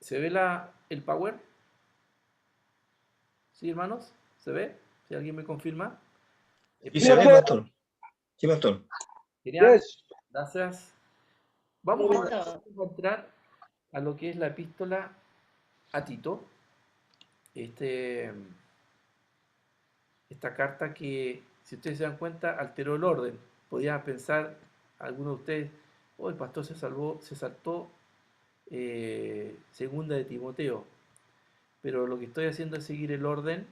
¿Se ve el Power? ¿Sí, hermanos? ¿Se ve? Si alguien me confirma. Y se ve, pastor. Sí, pastor. Genial, Yes. gracias. Vamos a entrar a lo que es la epístola a Tito. Esta carta que, si ustedes se dan cuenta, alteró el orden. Podían pensar, algunos de ustedes, oh, el pastor se saltó segunda de Timoteo. Pero lo que estoy haciendo es seguir el orden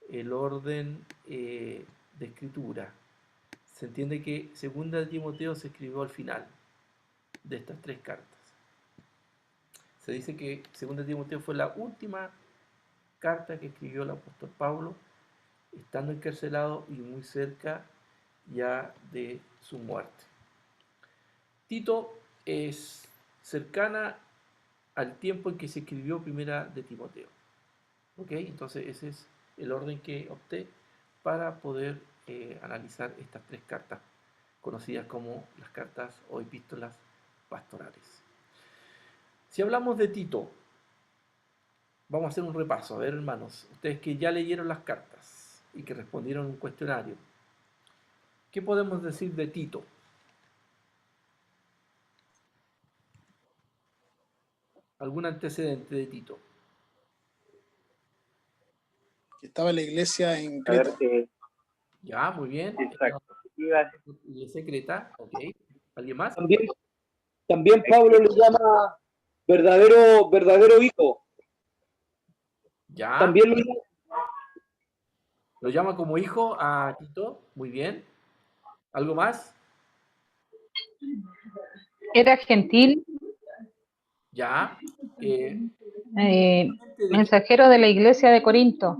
de escritura. Se entiende que segunda de Timoteo se escribió al final de estas tres cartas. Se dice que segunda de Timoteo fue la última carta que escribió el apóstol Pablo, estando encarcelado y muy cerca ya de su muerte. Tito es cercana al tiempo en que se escribió primera de Timoteo. ¿Ok? Entonces ese es el orden que opté para poder analizar estas tres cartas, conocidas como las cartas o epístolas pastorales. Si hablamos de Tito, vamos a hacer un repaso. A ver, hermanos, ustedes que ya leyeron las cartas y que respondieron un cuestionario, ¿qué podemos decir de Tito? ¿Algún antecedente de Tito? Estaba en la iglesia en Creta. Ya, muy bien. Exacto. Y es secreta, ok. ¿Alguien más? También Pablo le llama verdadero hijo. Ya. También Lo llama como hijo a Tito, muy bien. ¿Algo más? Era gentil, Ya. mensajero de la iglesia de Corinto.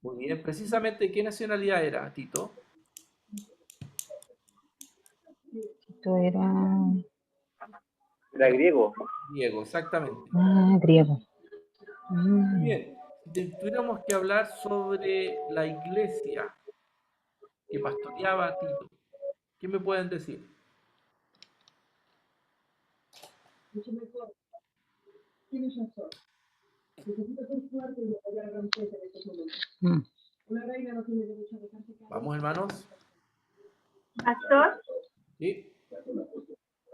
Muy bien. Precisamente, ¿qué nacionalidad era Tito? Tito era griego. Griego, exactamente. Griego. Muy bien. Si tuviéramos que hablar sobre la iglesia que pastoreaba a Tito, ¿qué me pueden decir? Vamos, hermanos. Pastor, Sí.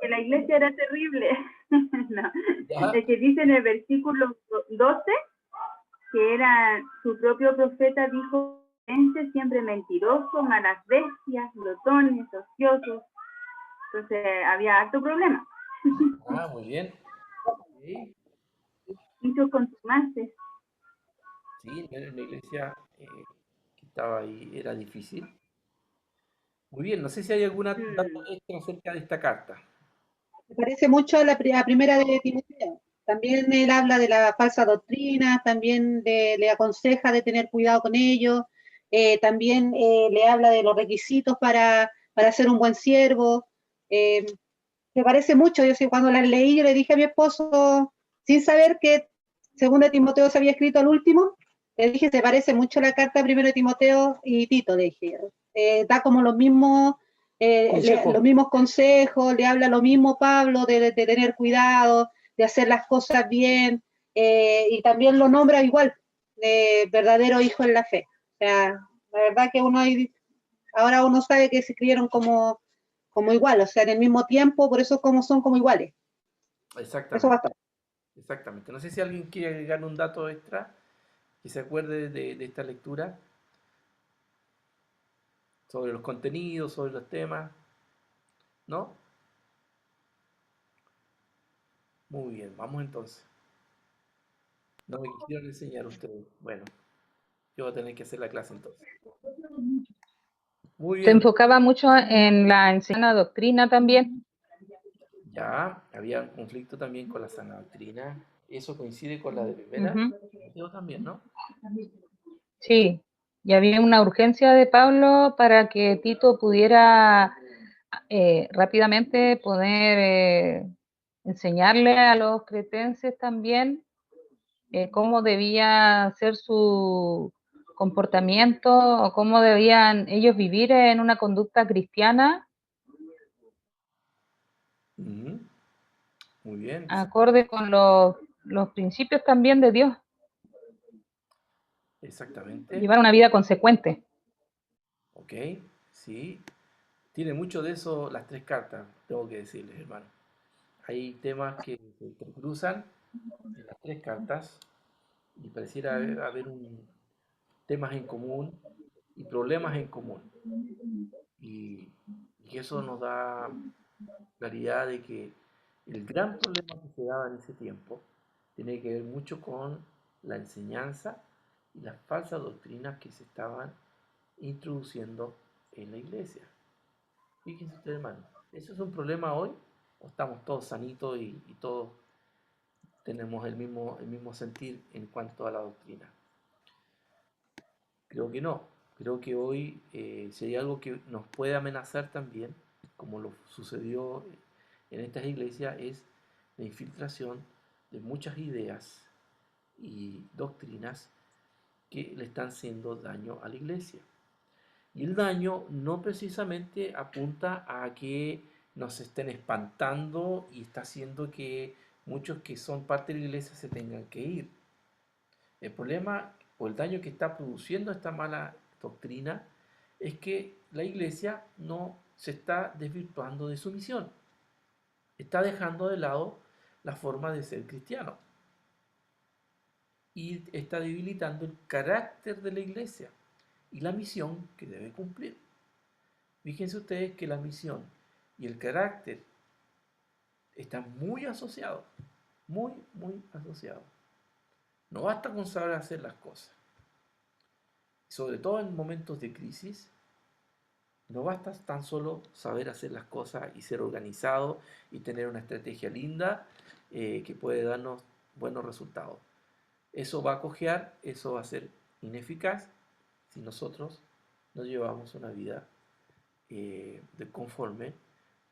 que la iglesia era terrible. No. Ya. Es que dice en el versículo 12 que era su propio profeta, dijo, siempre mentiroso, malas bestias, glotones, ociosos. Entonces había harto problema. Ah, muy bien. Sí, Muchos contumaces. sí, en la iglesia que estaba ahí era difícil. Muy bien, no sé si hay alguna dato extra acerca de esta carta. Me parece mucho a la primera de Timoteo. También él habla de la falsa doctrina, también le aconseja de tener cuidado con ellos, también le habla de los requisitos para ser un buen siervo. Me parece mucho, yo sé, cuando las leí, yo le dije a mi esposo, sin saber que segunda de Timoteo se había escrito al último, le dije, se parece mucho la carta primero de Timoteo y Tito, le dije. Da como los mismos consejos, le habla lo mismo Pablo de tener cuidado, de hacer las cosas bien, y también lo nombra igual, verdadero hijo en la fe. O sea, la verdad que ahora uno sabe que se escribieron como igual, o sea, en el mismo tiempo, por eso son como iguales. Exactamente. Eso basta. Exactamente. No sé si alguien quiere agregar un dato extra que se acuerde de esta lectura sobre los contenidos, sobre los temas. ¿No? Muy bien, vamos entonces. No me quisieron enseñar ustedes. Bueno, yo voy a tener que hacer la clase entonces. Muy Se bien. enfocaba mucho en la enseñanza doctrina también. Ya, había un conflicto también con la sana doctrina. Eso coincide con la de primera. Yo también, ¿no? Sí, y había una urgencia de Pablo para que Tito pudiera rápidamente poder enseñarle a los cretenses también cómo debía ser su comportamiento o cómo debían ellos vivir en una conducta cristiana. Muy bien. Acorde con los los principios también de Dios, Exactamente. llevar una vida consecuente. Ok, sí. Tiene mucho de eso las tres cartas, tengo que decirles, hermano. Hay temas que se intercruzan en las tres cartas y pareciera haber temas en común y problemas en común. Y, y eso nos da claridad de que el gran problema que se daba en ese tiempo tiene que ver mucho con la enseñanza y las falsas doctrinas que se estaban introduciendo en la iglesia. Fíjense ustedes, hermano, ¿eso es un problema hoy? ¿O estamos todos sanitos y todos tenemos el mismo sentir en cuanto a la doctrina? Creo que no. Creo que hoy, si hay algo que nos puede amenazar también, como lo sucedió en estas iglesias, es la infiltración de muchas ideas y doctrinas que le están haciendo daño a la iglesia. Y el daño no precisamente apunta a que nos estén espantando y está haciendo que muchos que son parte de la iglesia se tengan que ir. El problema o el daño que está produciendo esta mala doctrina es que la iglesia no se está desvirtuando de su misión. Está dejando de lado la forma de ser cristiano. Y está debilitando el carácter de la iglesia y la misión que debe cumplir. Fíjense ustedes que la misión y el carácter están muy asociados, muy asociados. No basta con saber hacer las cosas. Sobre todo en momentos de crisis, no basta tan solo saber hacer las cosas y ser organizado y tener una estrategia linda que puede darnos buenos resultados. Eso va a cojear, eso va a ser ineficaz si nosotros no llevamos una vida de conforme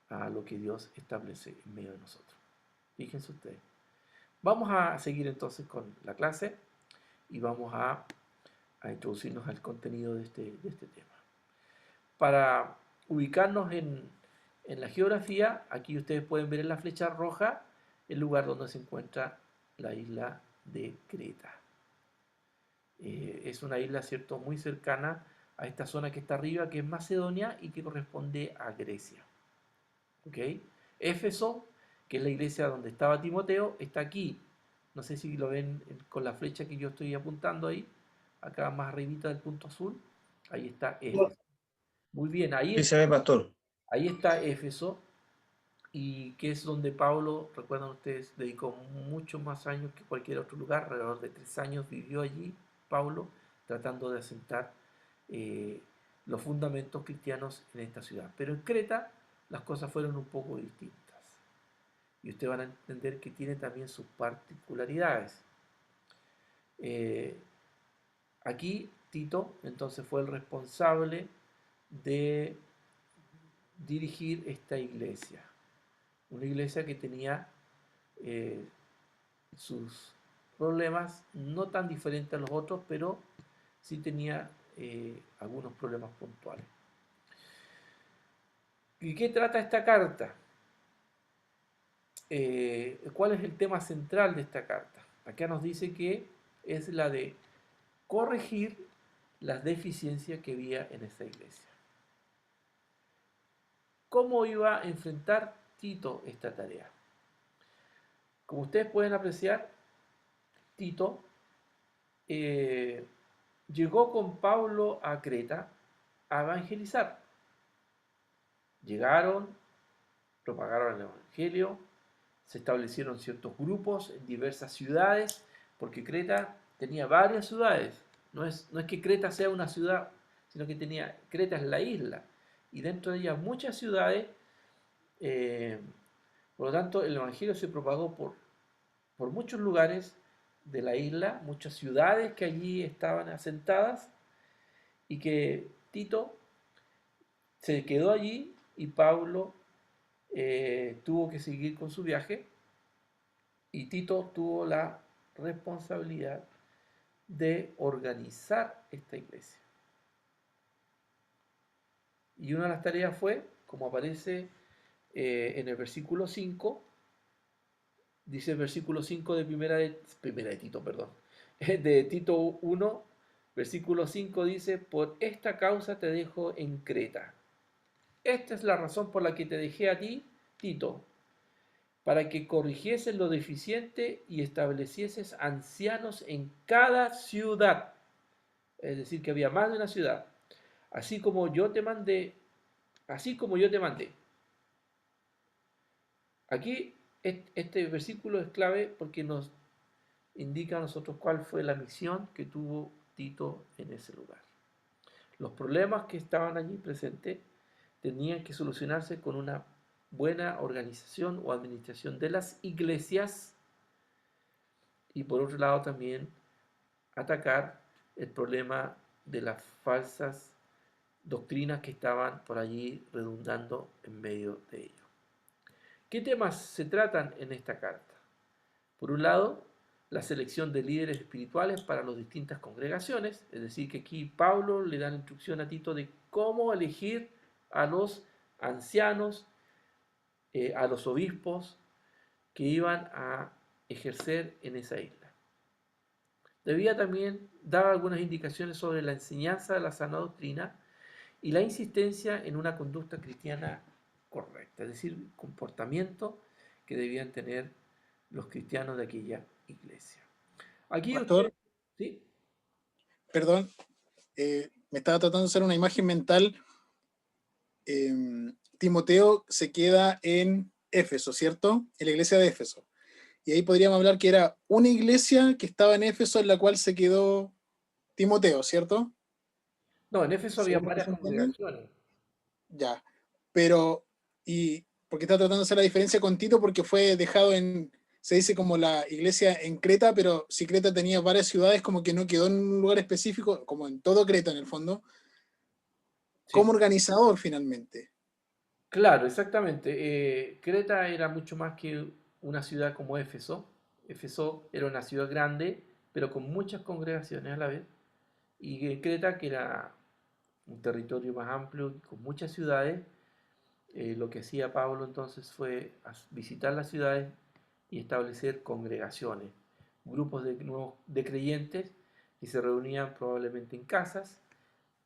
a lo que Dios establece en medio de nosotros. Fíjense ustedes. Vamos a seguir entonces con la clase y vamos a introducirnos al contenido de este tema. Para ubicarnos en la geografía, aquí ustedes pueden ver en la flecha roja el lugar donde se encuentra la isla de Creta. Es una isla, ¿cierto?, muy cercana a esta zona que está arriba, que es Macedonia y que corresponde a Grecia. ¿Ok? Éfeso, que es la iglesia donde estaba Timoteo, está aquí. No sé si lo ven con la flecha que yo estoy apuntando ahí, acá más arribita del punto azul. Ahí está Éfeso. Muy bien, ahí Sí se ve, pastor. ahí está Éfeso, y que es donde Pablo, recuerdan ustedes, dedicó muchos más años que cualquier otro lugar, alrededor de 3 años vivió allí Pablo, tratando de asentar los fundamentos cristianos en esta ciudad. Pero en Creta las cosas fueron un poco distintas. Y ustedes van a entender que tiene también sus particularidades. Aquí Tito entonces fue el responsable de dirigir esta iglesia. Una iglesia que tenía sus problemas no tan diferentes a los otros, pero sí tenía algunos problemas puntuales. ¿Y qué trata esta carta? ¿Cuál es el tema central de esta carta? Acá nos dice que es la de corregir las deficiencias que había en esta iglesia. ¿Cómo iba a enfrentar Tito esta tarea? Como ustedes pueden apreciar, Tito llegó con Pablo a Creta a evangelizar. Llegaron, propagaron el evangelio, se establecieron ciertos grupos en diversas ciudades, porque Creta tenía varias ciudades. No es que Creta sea una ciudad, sino que Creta es la isla, y dentro de ella muchas ciudades. Por lo tanto, el evangelio se propagó por muchos lugares de la isla, muchas ciudades que allí estaban asentadas, y que Tito se quedó allí y Pablo tuvo que seguir con su viaje, y Tito tuvo la responsabilidad de organizar esta iglesia. Y una de las tareas fue, como aparece en el versículo 5, Dice el versículo 5 de primera de Tito, perdón, de Tito 1, versículo 5 dice, por esta causa te dejo en Creta. Esta es la razón por la que te dejé a ti, Tito, para que corrigieses lo deficiente y establecieses ancianos en cada ciudad. Es decir, que había más de una ciudad. Así como yo te mandé. Aquí este versículo es clave porque nos indica a nosotros cuál fue la misión que tuvo Tito en ese lugar. Los problemas que estaban allí presentes tenían que solucionarse con una buena organización o administración de las iglesias y por otro lado también atacar el problema de las falsas doctrinas que estaban por allí redundando en medio de ello. ¿Qué temas se tratan en esta carta? Por un lado, la selección de líderes espirituales para las distintas congregaciones, es decir, que aquí Pablo le da la instrucción a Tito de cómo elegir a los ancianos, a los obispos que iban a ejercer en esa isla. Debía también dar algunas indicaciones sobre la enseñanza de la sana doctrina y la insistencia en una conducta cristiana correcta, es decir, comportamiento que debían tener los cristianos de aquella iglesia. Aquí Pastor, ¿sí? perdón, me estaba tratando de hacer una imagen mental. Timoteo se queda en Éfeso, ¿cierto? En la iglesia de Éfeso. Y ahí podríamos hablar que era una iglesia que estaba en Éfeso en la cual se quedó Timoteo, ¿cierto? No, en Éfeso había ¿Según lo que varias se entiende? congregaciones. Ya. Pero, y porque está tratando de hacer la diferencia con Tito, porque fue dejado en, se dice como la iglesia en Creta, pero si Creta tenía varias ciudades, como que no quedó en un lugar específico, como en todo Creta en el fondo, como Sí, organizador finalmente. claro, exactamente. Creta era mucho más que una ciudad como Éfeso. Éfeso era una ciudad grande, pero con muchas congregaciones a la vez. Y Creta, que era un territorio más amplio, con muchas ciudades, lo que hacía Pablo entonces fue visitar las ciudades y establecer congregaciones, grupos de creyentes que se reunían probablemente en casas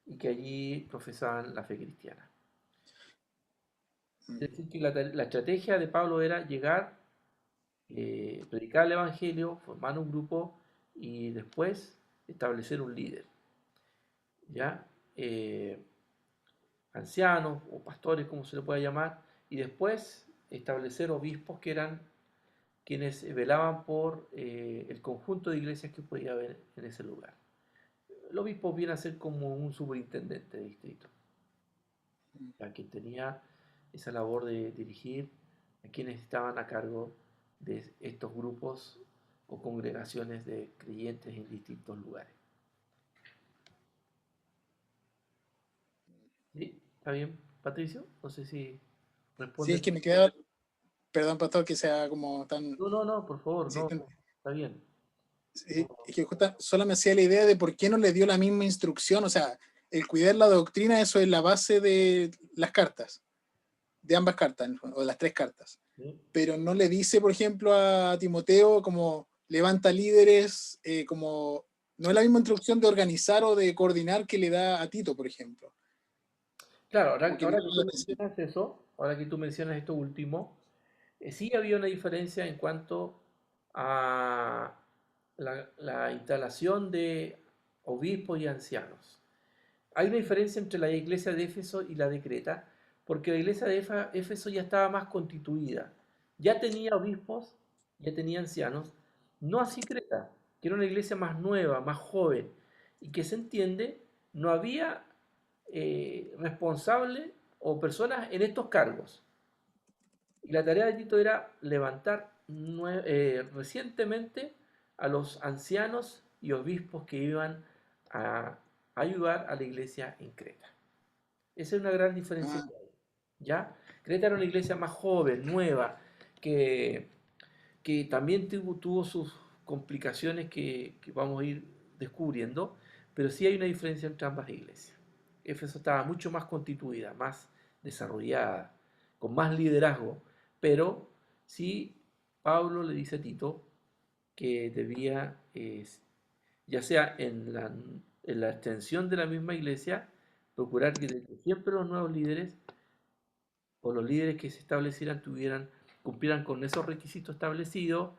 y que allí profesaban la fe cristiana. Es decir, que la estrategia de Pablo era llegar, predicar el Evangelio, formar un grupo y después establecer un líder, ¿ya? Ancianos o pastores, como se le pueda llamar, y después establecer obispos que eran quienes velaban por el conjunto de iglesias que podía haber en ese lugar. El obispo viene a ser como un superintendente de distrito, ya que tenía esa labor de dirigir a quienes estaban a cargo de estos grupos o congregaciones de creyentes en distintos lugares. ¿Sí? ¿Está bien, Patricio? No sé si Sí, responde. es que me quedaba, perdón, pastor, que sea como tan No, por favor, no, insistente. está bien. Sí, es que solo me hacía la idea de por qué no le dio la misma instrucción, o sea, el cuidar la doctrina, eso es la base de las cartas, de ambas cartas, o de las tres cartas. ¿Sí? Pero no le dice, por ejemplo, a Timoteo como levanta líderes, como no es la misma instrucción de organizar o de coordinar que le da a Tito, por ejemplo. Claro, Como que me ahora que llama tú la atención. mencionas eso, ahora que tú mencionas esto último, sí había una diferencia en cuanto a la instalación de obispos y ancianos. Hay una diferencia entre la iglesia de Éfeso y la de Creta, porque la iglesia de Éfeso ya estaba más constituida, ya tenía obispos, ya tenía ancianos, no así Creta, que era una iglesia más nueva, más joven, y que se entiende, no había responsable o personas en estos cargos. Y la tarea de Tito era levantar recientemente a los ancianos y obispos que iban a ayudar a la iglesia en Creta. Esa es una gran diferencia Ah, que hay, ¿ya? Creta era una iglesia más joven, nueva, que, que también tuvo sus complicaciones que vamos a ir descubriendo, pero sí hay una diferencia entre ambas iglesias. Éfeso estaba mucho más constituida, más desarrollada, con más liderazgo, pero sí Pablo le dice a Tito que debía, ya sea en la extensión de la misma iglesia, procurar que siempre los nuevos líderes o los líderes que se establecieran cumplieran con esos requisitos establecidos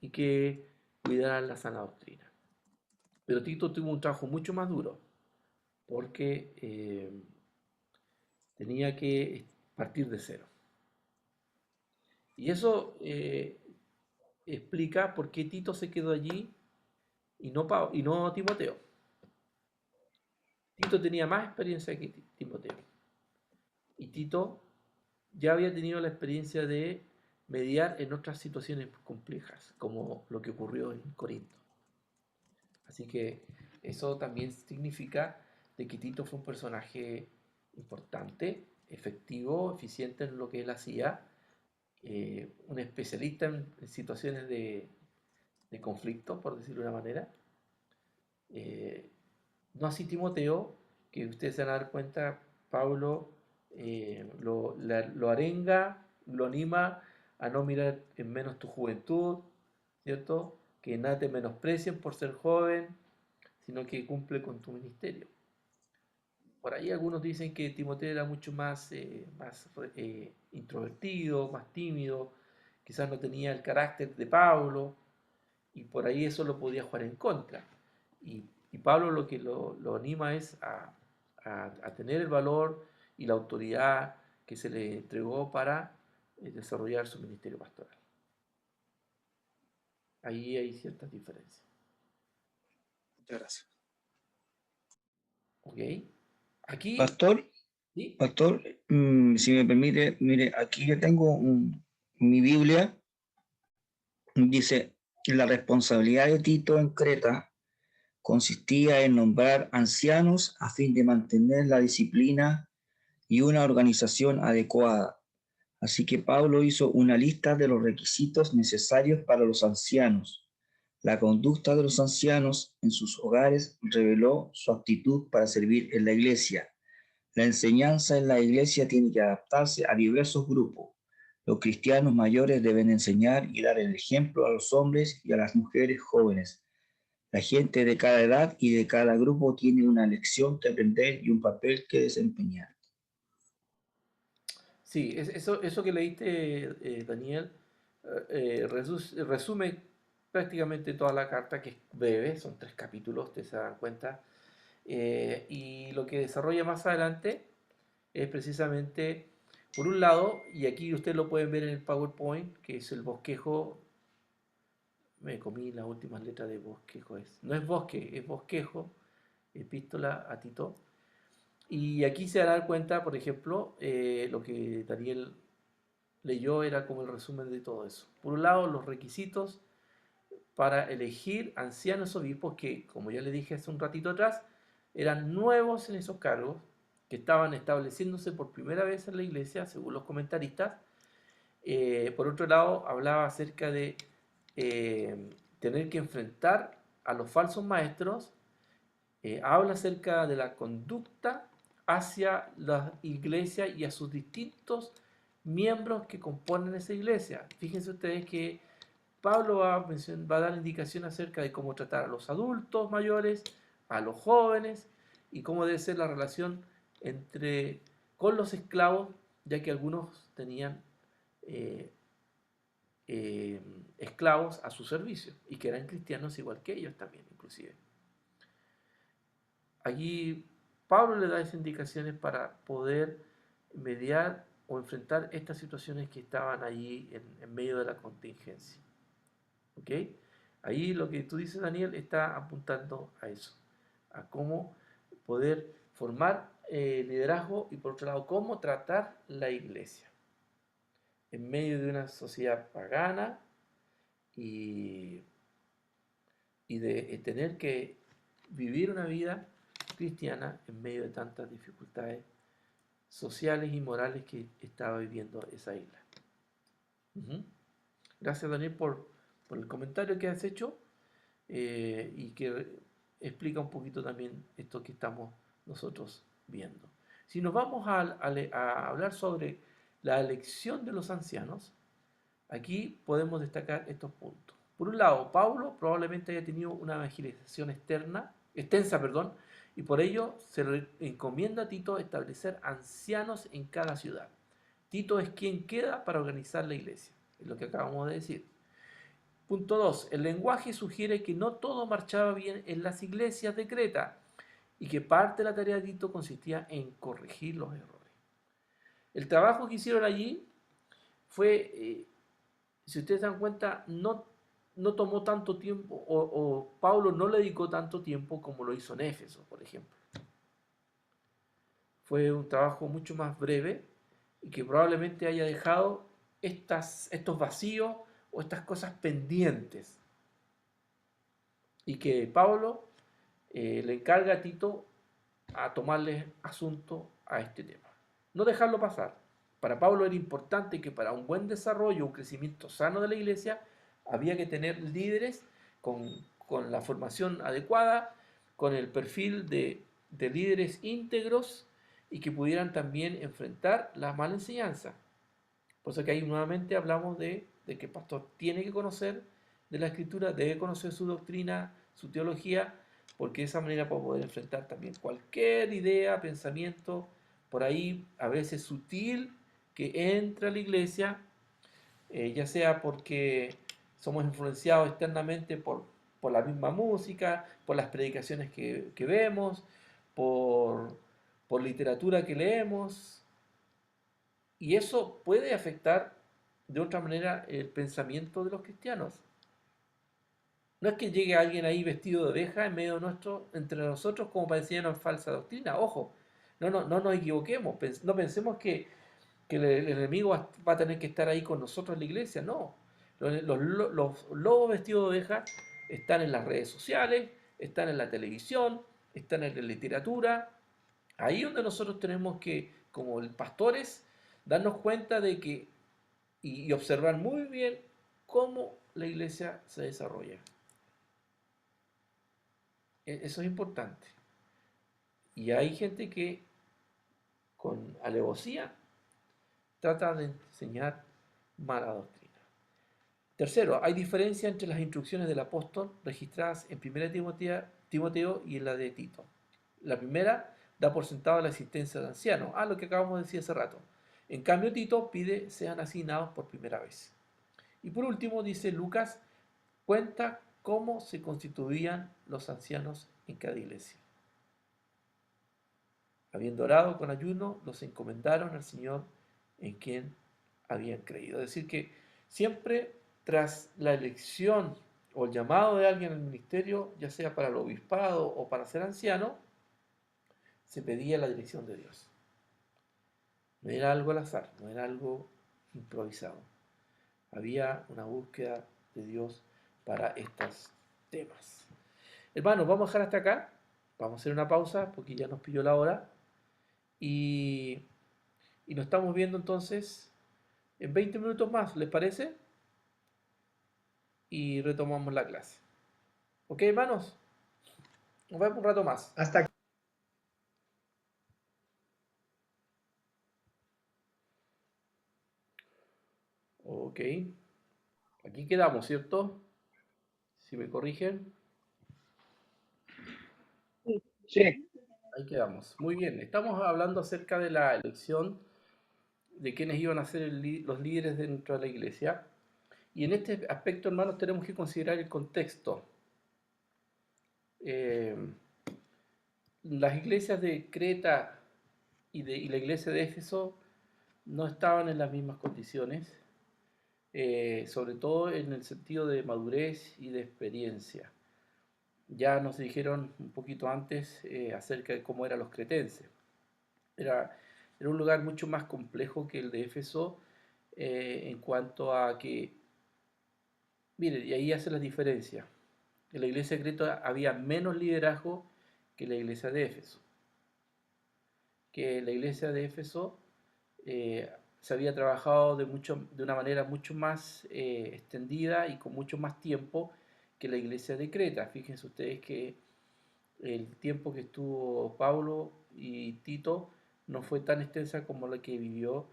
y que cuidaran la sana doctrina. Pero Tito tuvo un trabajo mucho más duro porque tenía que partir de cero. Y eso explica por qué Tito se quedó allí y no Timoteo. Tito tenía más experiencia que Timoteo. Y Tito ya había tenido la experiencia de mediar en otras situaciones complejas, como lo que ocurrió en Corinto. Así que eso también significa de que Tito fue un personaje importante, efectivo, eficiente en lo que él hacía, un especialista en situaciones de conflicto, por decirlo de una manera. No así Timoteo, que ustedes se van a dar cuenta, Pablo lo arenga, lo anima a no mirar en menos tu juventud, ¿cierto? Que nada te menosprecien por ser joven, sino que cumple con tu ministerio. Por ahí algunos dicen que Timoteo era mucho más introvertido, más tímido, quizás no tenía el carácter de Pablo, y por ahí eso lo podía jugar en contra. Y Pablo lo que lo anima es a tener el valor y la autoridad que se le entregó para desarrollar su ministerio pastoral. Ahí hay ciertas diferencias. Muchas gracias. ¿Ok? Aquí, Pastor, ¿sí? pastor, si me permite, mire, aquí yo tengo mi Biblia, dice, la responsabilidad de Tito en Creta consistía en nombrar ancianos a fin de mantener la disciplina y una organización adecuada. Así que Pablo hizo una lista de los requisitos necesarios para los ancianos. La conducta de los ancianos en sus hogares reveló su aptitud para servir en la iglesia. La enseñanza en la iglesia tiene que adaptarse a diversos grupos. Los cristianos mayores deben enseñar y dar el ejemplo a los hombres y a las mujeres jóvenes. La gente de cada edad y de cada grupo tiene una lección que aprender y un papel que desempeñar. Sí, eso que leíste, Daniel, resume prácticamente toda la carta, que es breve, son 3 capítulos, te se dan cuenta. Y lo que desarrolla más adelante es precisamente, por un lado, y aquí ustedes lo pueden ver en el PowerPoint, que es el bosquejo. Me comí las últimas letras de bosquejo. No es bosque, es bosquejo, epístola a Tito. Y aquí se dará cuenta, por ejemplo, lo que Daniel leyó era como el resumen de todo eso. Por un lado, los requisitos para elegir ancianos obispos que, como ya le dije hace un ratito atrás, eran nuevos en esos cargos, que estaban estableciéndose por primera vez en la iglesia, según los comentaristas. Por otro lado, hablaba acerca de tener que enfrentar a los falsos maestros. Habla acerca de la conducta hacia la iglesia y a sus distintos miembros que componen esa iglesia. Fíjense ustedes que Pablo va a dar indicación acerca de cómo tratar a los adultos mayores, a los jóvenes, y cómo debe ser la relación con los esclavos, ya que algunos tenían esclavos a su servicio y que eran cristianos igual que ellos también, inclusive. Allí Pablo le da esas indicaciones para poder mediar o enfrentar estas situaciones que estaban allí en medio de la contingencia. ¿Ok? Ahí lo que tú dices, Daniel, está apuntando a eso, a cómo poder formar liderazgo y por otro lado, cómo tratar la iglesia en medio de una sociedad pagana y de tener que vivir una vida cristiana en medio de tantas dificultades sociales y morales que estaba viviendo esa isla. Gracias, Daniel, por el comentario que has hecho y que explica un poquito también esto que estamos nosotros viendo. Si nos vamos a hablar sobre la elección de los ancianos, Aquí podemos destacar estos puntos. Por un lado, Pablo probablemente haya tenido una evangelización extensa, y por ello se le encomienda a Tito establecer ancianos en cada ciudad. Tito es quien queda para organizar la iglesia, es lo que acabamos de decir. Punto 2. El lenguaje sugiere que no todo marchaba bien en las iglesias de Creta y que parte de la tarea de Tito consistía en corregir los errores. El trabajo que hicieron allí fue, si ustedes se dan cuenta, no tomó tanto tiempo, o Pablo no le dedicó tanto tiempo como lo hizo en Éfeso, por ejemplo. Fue un trabajo mucho más breve y que probablemente haya dejado estos vacíos o estas cosas pendientes. Y que Pablo le encarga a Tito a tomarle asunto a este tema. No dejarlo pasar. Para Pablo era importante que para un buen desarrollo, un crecimiento sano de la iglesia, había que tener líderes con la formación adecuada, con el perfil de líderes íntegros y que pudieran también enfrentar la mala enseñanza. Por eso que ahí nuevamente hablamos de que el pastor tiene que conocer de la Escritura, debe conocer su doctrina, su teología, porque de esa manera va a poder enfrentar también cualquier idea, pensamiento, por ahí a veces sutil, que entra a la iglesia, ya sea porque somos influenciados externamente por la misma música, por las predicaciones que vemos, por literatura que leemos, y eso puede afectar de otra manera el pensamiento de los cristianos. No es que llegue alguien ahí vestido de oveja en medio nuestro, entre nosotros, como para enseñarnos falsa doctrina. Ojo, no nos equivoquemos, no pensemos que el enemigo va a tener que estar ahí con nosotros en la iglesia. No, los lobos vestidos de oveja están en las redes sociales, están en la televisión, están en la literatura. Ahí donde nosotros tenemos que, como pastores, darnos cuenta de que y observar muy bien cómo la iglesia se desarrolla. Eso es importante. Y hay gente que con alevosía trata de enseñar mala doctrina. Tercero, hay diferencia entre las instrucciones del apóstol registradas en 1 Timoteo y en la de Tito. La primera da por sentado la existencia de ancianos, lo que acabamos de decir hace rato. En cambio, Tito pide sean asignados por primera vez. Y por último, dice Lucas, cuenta cómo se constituían los ancianos en cada iglesia. Habiendo orado con ayuno, los encomendaron al Señor en quien habían creído. Es decir, que siempre tras la elección o el llamado de alguien al ministerio, ya sea para el obispado o para ser anciano, se pedía la dirección de Dios. No era algo al azar, no era algo improvisado. Había una búsqueda de Dios para estos temas. Hermanos, vamos a dejar hasta acá. Vamos a hacer una pausa porque ya nos pilló la hora. Y nos estamos viendo entonces en 20 minutos más, ¿les parece? Y retomamos la clase. ¿Ok, hermanos? Nos vemos un rato más. Hasta aquí. Ok. Aquí quedamos, ¿cierto? Si me corrigen. Sí. Ahí quedamos. Muy bien. Estamos hablando acerca de la elección de quienes iban a ser los líderes dentro de la iglesia. Y en este aspecto, hermanos, tenemos que considerar el contexto. Las iglesias de Creta y la iglesia de Éfeso no estaban en las mismas condiciones, sobre todo en el sentido de madurez y de experiencia. Ya nos dijeron un poquito antes acerca de cómo eran los cretenses. Era un lugar mucho más complejo que el de Éfeso en cuanto a que, miren, y ahí hace la diferencia. En la iglesia de Creta había menos liderazgo que la iglesia de Éfeso. Que la iglesia de Éfeso se había trabajado de una manera mucho más extendida y con mucho más tiempo que la iglesia de Creta. Fíjense ustedes que el tiempo que estuvo Pablo y Tito no fue tan extensa como la que vivió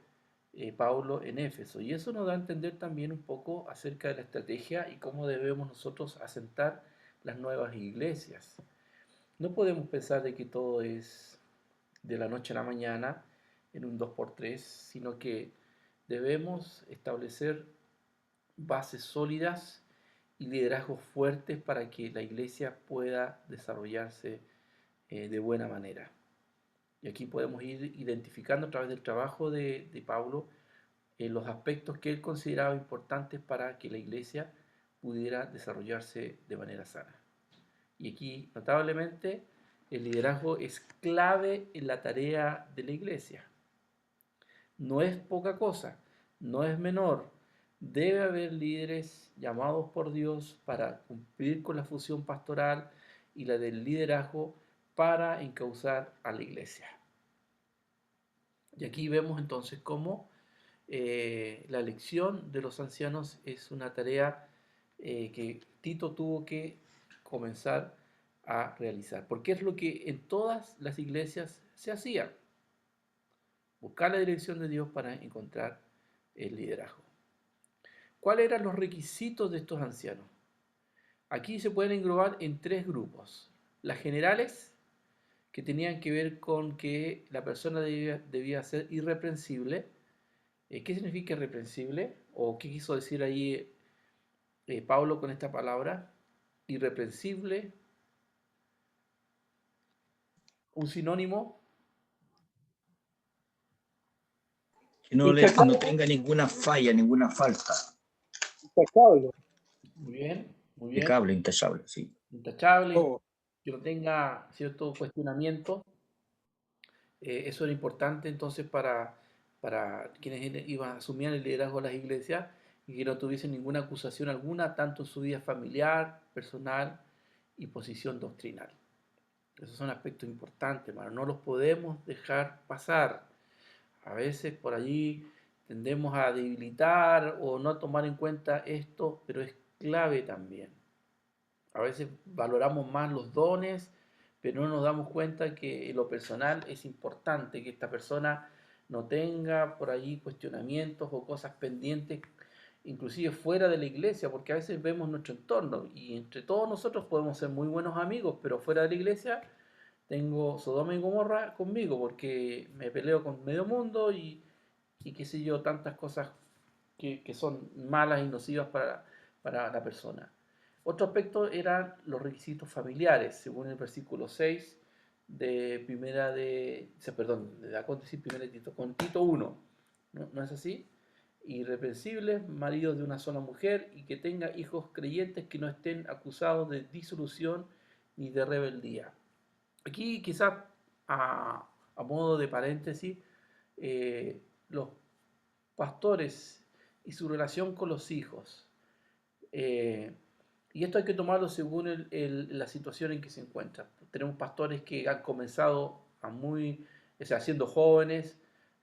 Pablo en Éfeso. Y eso nos da a entender también un poco acerca de la estrategia y cómo debemos nosotros asentar las nuevas iglesias. No podemos pensar de que todo es de la noche a la mañana en un 2x3, sino que debemos establecer bases sólidas y liderazgos fuertes para que la iglesia pueda desarrollarse de buena manera. Y aquí podemos ir identificando a través del trabajo de Pablo los aspectos que él consideraba importantes para que la iglesia pudiera desarrollarse de manera sana. Y aquí, notablemente, el liderazgo es clave en la tarea de la iglesia. No es poca cosa, no es menor. Debe haber líderes llamados por Dios para cumplir con la función pastoral y la del liderazgo para encauzar a la iglesia. Y aquí vemos entonces cómo la elección de los ancianos es una tarea que Tito tuvo que comenzar a realizar, porque es lo que en todas las iglesias se hacía, buscar la dirección de Dios para encontrar el liderazgo. ¿Cuáles eran los requisitos de estos ancianos? Aquí se pueden englobar en 3 grupos. Las generales, que tenían que ver con que la persona debía ser irreprensible. ¿Qué significa irreprensible? ¿O qué quiso decir ahí Pablo con esta palabra? Irreprensible, un sinónimo. Que no tenga ninguna falla, ninguna falta. Intachable. Muy bien, muy bien. Impecable, intachable, sí. Intachable, Oh, que no tenga cierto cuestionamiento. Eso era importante entonces para quienes asumían el liderazgo de las iglesias y que no tuviesen ninguna acusación alguna, tanto en su vida familiar, personal y posición doctrinal. Esos son aspectos importantes, hermano. No los podemos dejar pasar. A veces por allí tendemos a debilitar o no a tomar en cuenta esto, pero es clave también. A veces valoramos más los dones, pero no nos damos cuenta que en lo personal es importante que esta persona no tenga por allí cuestionamientos o cosas pendientes, inclusive fuera de la iglesia, porque a veces vemos nuestro entorno y entre todos nosotros podemos ser muy buenos amigos, pero fuera de la iglesia tengo Sodoma y Gomorra conmigo porque me peleo con medio mundo y qué sé yo, tantas cosas que son malas y nocivas para la persona. Otro aspecto eran los requisitos familiares, según el versículo 6 de primera de Tito, con Tito 1. ¿No es así? Irreprensibles, maridos de una sola mujer y que tenga hijos creyentes que no estén acusados de disolución ni de rebeldía. Aquí quizás a modo de paréntesis, los pastores y su relación con los hijos. Y esto hay que tomarlo según la situación en que se encuentran. Tenemos pastores que han comenzado siendo jóvenes,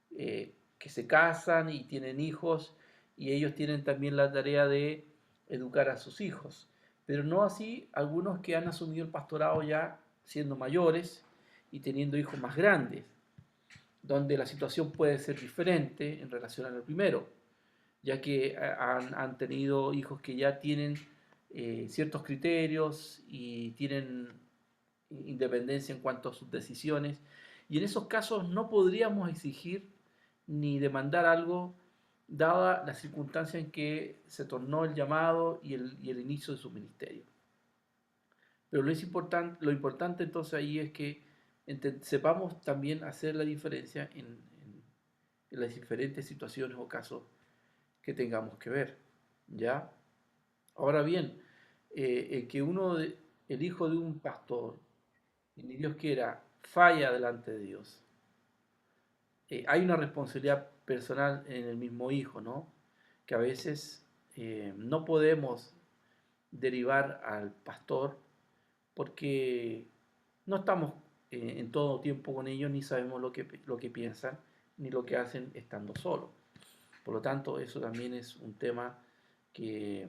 que se casan y tienen hijos, y ellos tienen también la tarea de educar a sus hijos. Pero no así algunos que han asumido el pastorado ya siendo mayores y teniendo hijos más grandes, donde la situación puede ser diferente en relación al primero, ya que han tenido hijos que ya tienen ciertos criterios y tienen independencia en cuanto a sus decisiones, y en esos casos no podríamos exigir ni demandar algo dada la circunstancia en que se tornó el llamado y el inicio de su ministerio. Pero lo importante entonces ahí es que sepamos también hacer la diferencia en las diferentes situaciones o casos que tengamos que ver, ¿ya? Ahora bien, el hijo de un pastor, y ni Dios quiera, falla delante de Dios, hay una responsabilidad personal en el mismo hijo, ¿no? Que a veces no podemos derivar al pastor porque no estamos en todo tiempo con ellos, ni sabemos lo que piensan, ni lo que hacen estando solos. Por lo tanto, eso también es un tema que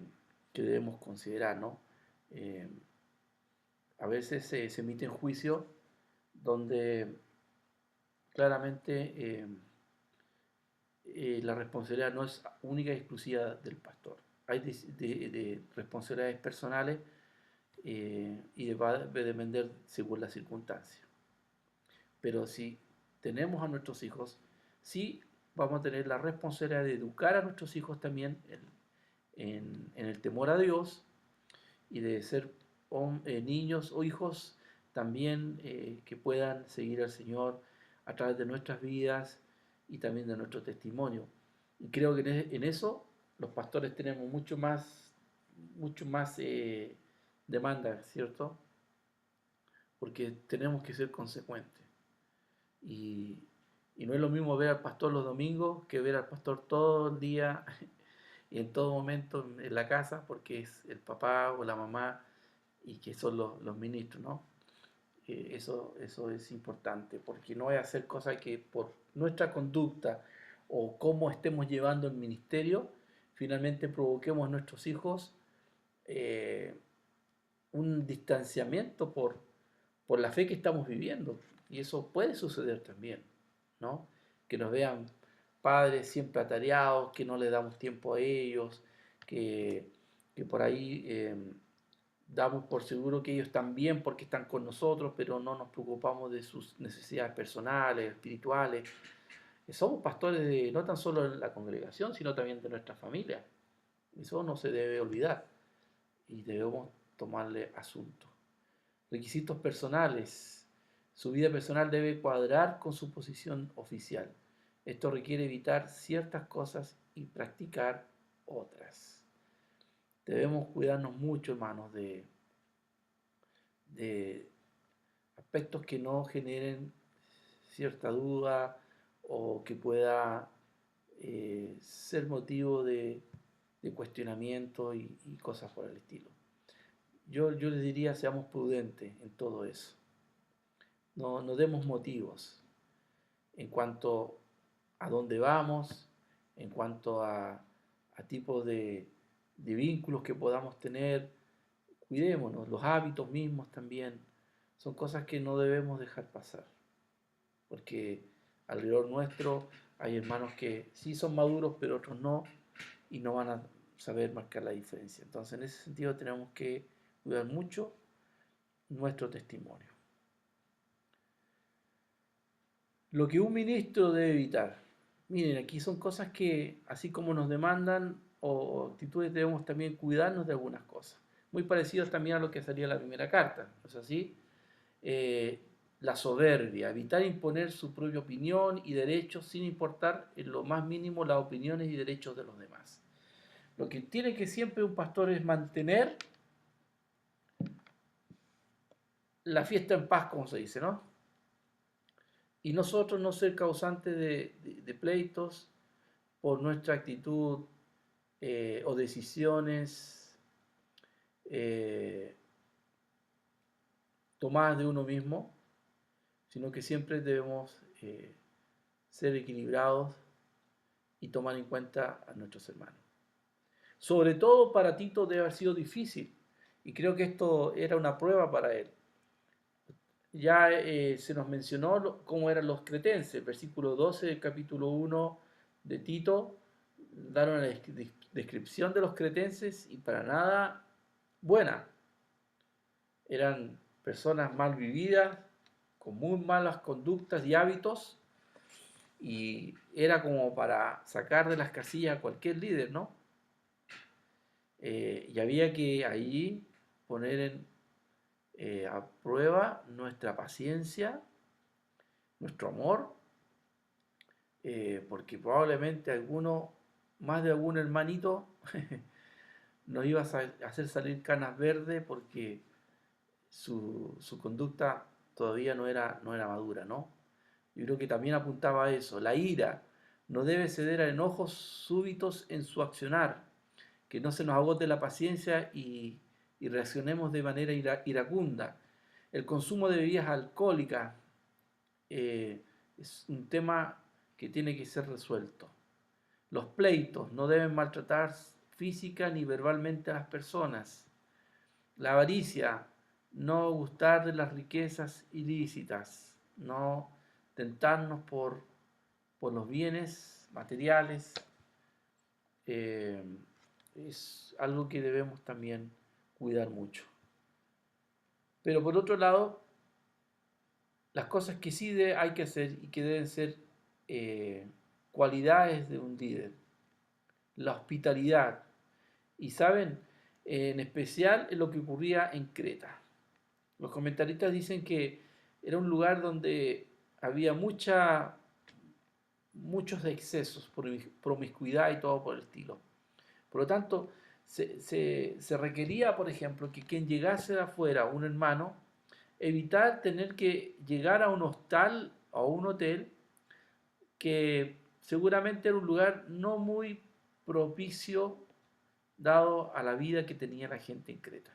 debemos considerar, ¿no? A veces se emiten juicios donde claramente la responsabilidad no es única y exclusiva del pastor. Hay de responsabilidades personales y va a depender según la circunstancia. Pero si tenemos a nuestros hijos, sí vamos a tener la responsabilidad de educar a nuestros hijos también en el temor a Dios y de ser niños o hijos también que puedan seguir al Señor a través de nuestras vidas y también de nuestro testimonio. Y creo que en eso los pastores tenemos mucho más demanda, ¿cierto? Porque tenemos que ser consecuentes. Y no es lo mismo ver al pastor los domingos que ver al pastor todo el día y en todo momento en la casa, porque es el papá o la mamá y que son los ministros, ¿no? Eso es importante, porque no es hacer cosas que por nuestra conducta o cómo estemos llevando el ministerio, finalmente provoquemos a nuestros hijos un distanciamiento por la fe que estamos viviendo. Y eso puede suceder también, ¿no? Que nos vean padres siempre atareados, que no le damos tiempo a ellos, que por ahí damos por seguro que ellos están bien porque están con nosotros, pero no nos preocupamos de sus necesidades personales, espirituales. Somos pastores no tan solo de la congregación, sino también de nuestra familia. Eso no se debe olvidar y debemos tomarle asunto. Requisitos personales. Su vida personal debe cuadrar con su posición oficial. Esto requiere evitar ciertas cosas y practicar otras. Debemos cuidarnos mucho, hermanos, de aspectos que no generen cierta duda o que pueda ser motivo de cuestionamiento y cosas por el estilo. Yo les diría, seamos prudentes en todo eso. No demos motivos en cuanto a dónde vamos, en cuanto a tipos de vínculos que podamos tener. Cuidémonos, los hábitos mismos también son cosas que no debemos dejar pasar, porque alrededor nuestro hay hermanos que sí son maduros, pero otros no, y no van a saber marcar la diferencia. Entonces, en ese sentido tenemos que cuidar mucho nuestro testimonio. Lo que un ministro debe evitar. Miren, aquí son cosas que, así como nos demandan o actitudes, debemos también cuidarnos de algunas cosas. Muy parecidos también a lo que salía en la primera carta, ¿no es así? La soberbia, evitar imponer su propia opinión y derechos sin importar en lo más mínimo las opiniones y derechos de los demás. Lo que tiene que siempre un pastor es mantener la fiesta en paz, como se dice, ¿no? Y nosotros no ser causantes de pleitos por nuestra actitud o decisiones tomadas de uno mismo, sino que siempre debemos ser equilibrados y tomar en cuenta a nuestros hermanos. Sobre todo para Tito debe haber sido difícil, y creo que esto era una prueba para él. Ya se nos mencionó cómo eran los cretenses, versículo 12 del capítulo 1 de Tito, dan una descripción de los cretenses y para nada buena. Eran personas mal vividas, con muy malas conductas y hábitos, y era como para sacar de las casillas a cualquier líder, ¿no? Y había que allí poner a prueba nuestra paciencia, nuestro amor, porque probablemente más de algún hermanito nos iba a hacer salir canas verdes porque su conducta todavía no era madura, ¿no? Yo creo que también apuntaba a eso. La ira no debe ceder a enojos súbitos en su accionar, que no se nos agote la paciencia y reaccionemos de manera iracunda. El consumo de bebidas alcohólicas es un tema que tiene que ser resuelto. Los pleitos no deben maltratar física ni verbalmente a las personas. La avaricia, no gustar de las riquezas ilícitas, no tentarnos por los bienes materiales. Es algo que debemos también cuidar mucho. Pero por otro lado, las cosas que sí hay que hacer y que deben ser cualidades de un líder. La hospitalidad. Y saben, en especial en lo que ocurría en Creta. Los comentaristas dicen que era un lugar donde había muchos excesos, promiscuidad y todo por el estilo. Por lo tanto, se requería, por ejemplo, que quien llegase de afuera, un hermano, evitar tener que llegar a un hostal o a un hotel que seguramente era un lugar no muy propicio dado a la vida que tenía la gente en Creta.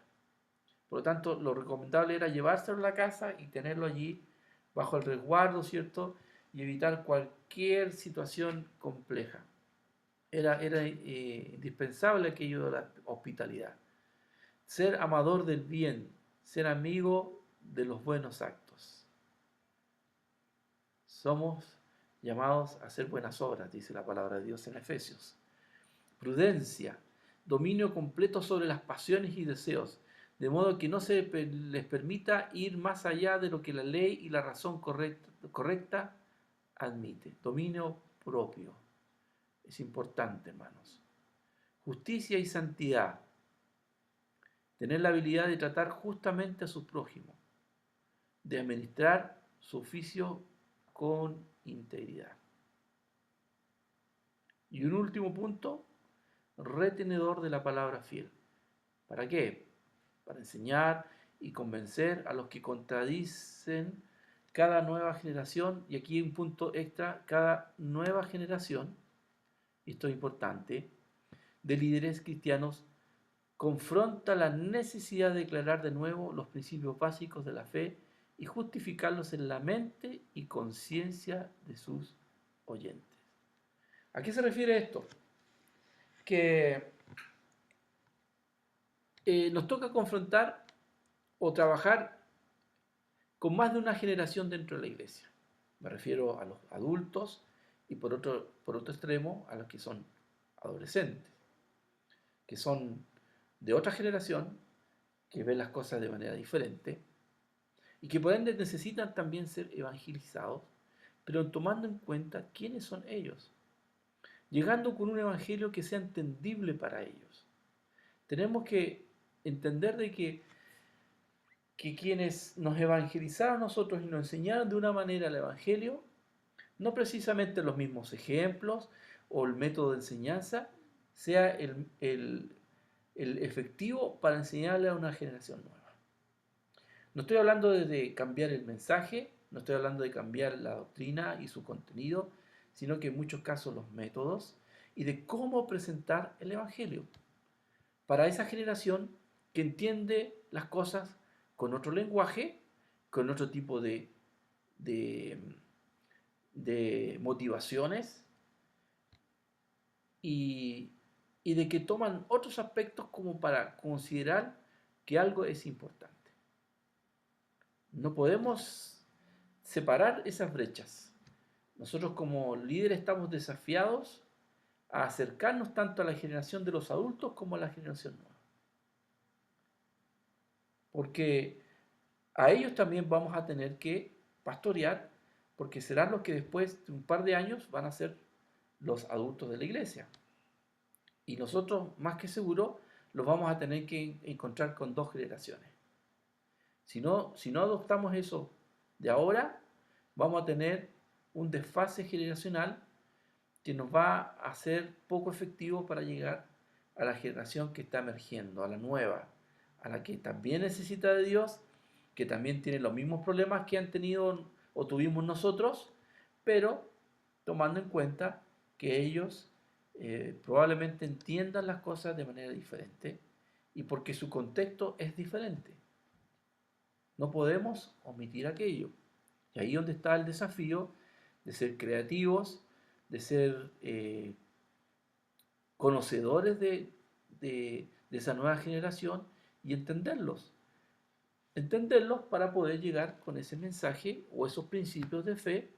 Por lo tanto, lo recomendable era llevárselo a la casa y tenerlo allí bajo el resguardo, ¿cierto? Y evitar cualquier situación compleja. Era indispensable aquello de la hospitalidad. Ser amador del bien, ser amigo de los buenos actos. Somos llamados a hacer buenas obras, dice la palabra de Dios en Efesios. Prudencia, dominio completo sobre las pasiones y deseos, de modo que no se les permita ir más allá de lo que la ley y la razón correcta admite. Dominio propio. Es importante, hermanos. Justicia y santidad. Tener la habilidad de tratar justamente a su prójimo, de administrar su oficio con integridad. Y un último punto, retenedor de la palabra fiel. ¿Para qué? Para enseñar y convencer a los que contradicen cada nueva generación, y aquí un punto extra, cada nueva generación, y esto es importante, de líderes cristianos confronta la necesidad de declarar de nuevo los principios básicos de la fe y justificarlos en la mente y conciencia de sus oyentes. ¿A qué se refiere esto? Que nos toca confrontar o trabajar con más de una generación dentro de la iglesia. Me refiero a los adultos y por otro extremo a los que son adolescentes, que son de otra generación, que ven las cosas de manera diferente y que por ende necesitan también ser evangelizados, pero tomando en cuenta quiénes son ellos, llegando con un evangelio que sea entendible para ellos. Tenemos que entender de que quienes nos evangelizaron a nosotros y nos enseñaron de una manera el evangelio, no precisamente los mismos ejemplos o el método de enseñanza sea el efectivo para enseñarle a una generación nueva. No estoy hablando de cambiar el mensaje, no estoy hablando de cambiar la doctrina y su contenido, sino que en muchos casos los métodos y de cómo presentar el evangelio para esa generación que entiende las cosas con otro lenguaje, con otro tipo de motivaciones y de que toman otros aspectos como para considerar que algo es importante. No podemos separar esas brechas. Nosotros como líderes estamos desafiados a acercarnos tanto a la generación de los adultos como a la generación nueva. Porque a ellos también vamos a tener que pastorear, porque serán los que después de un par de años van a ser los adultos de la iglesia. Y nosotros, más que seguro, los vamos a tener que encontrar con dos generaciones. Si no adoptamos eso de ahora, vamos a tener un desfase generacional que nos va a hacer poco efectivo para llegar a la generación que está emergiendo, a la nueva, a la que también necesita de Dios, que también tiene los mismos problemas que han tenido o tuvimos nosotros, pero tomando en cuenta que ellos probablemente entiendan las cosas de manera diferente y porque su contexto es diferente. No podemos omitir aquello. Y ahí es donde está el desafío de ser creativos, de ser conocedores de esa nueva generación y entenderlos. Entenderlos para poder llegar con ese mensaje o esos principios de fe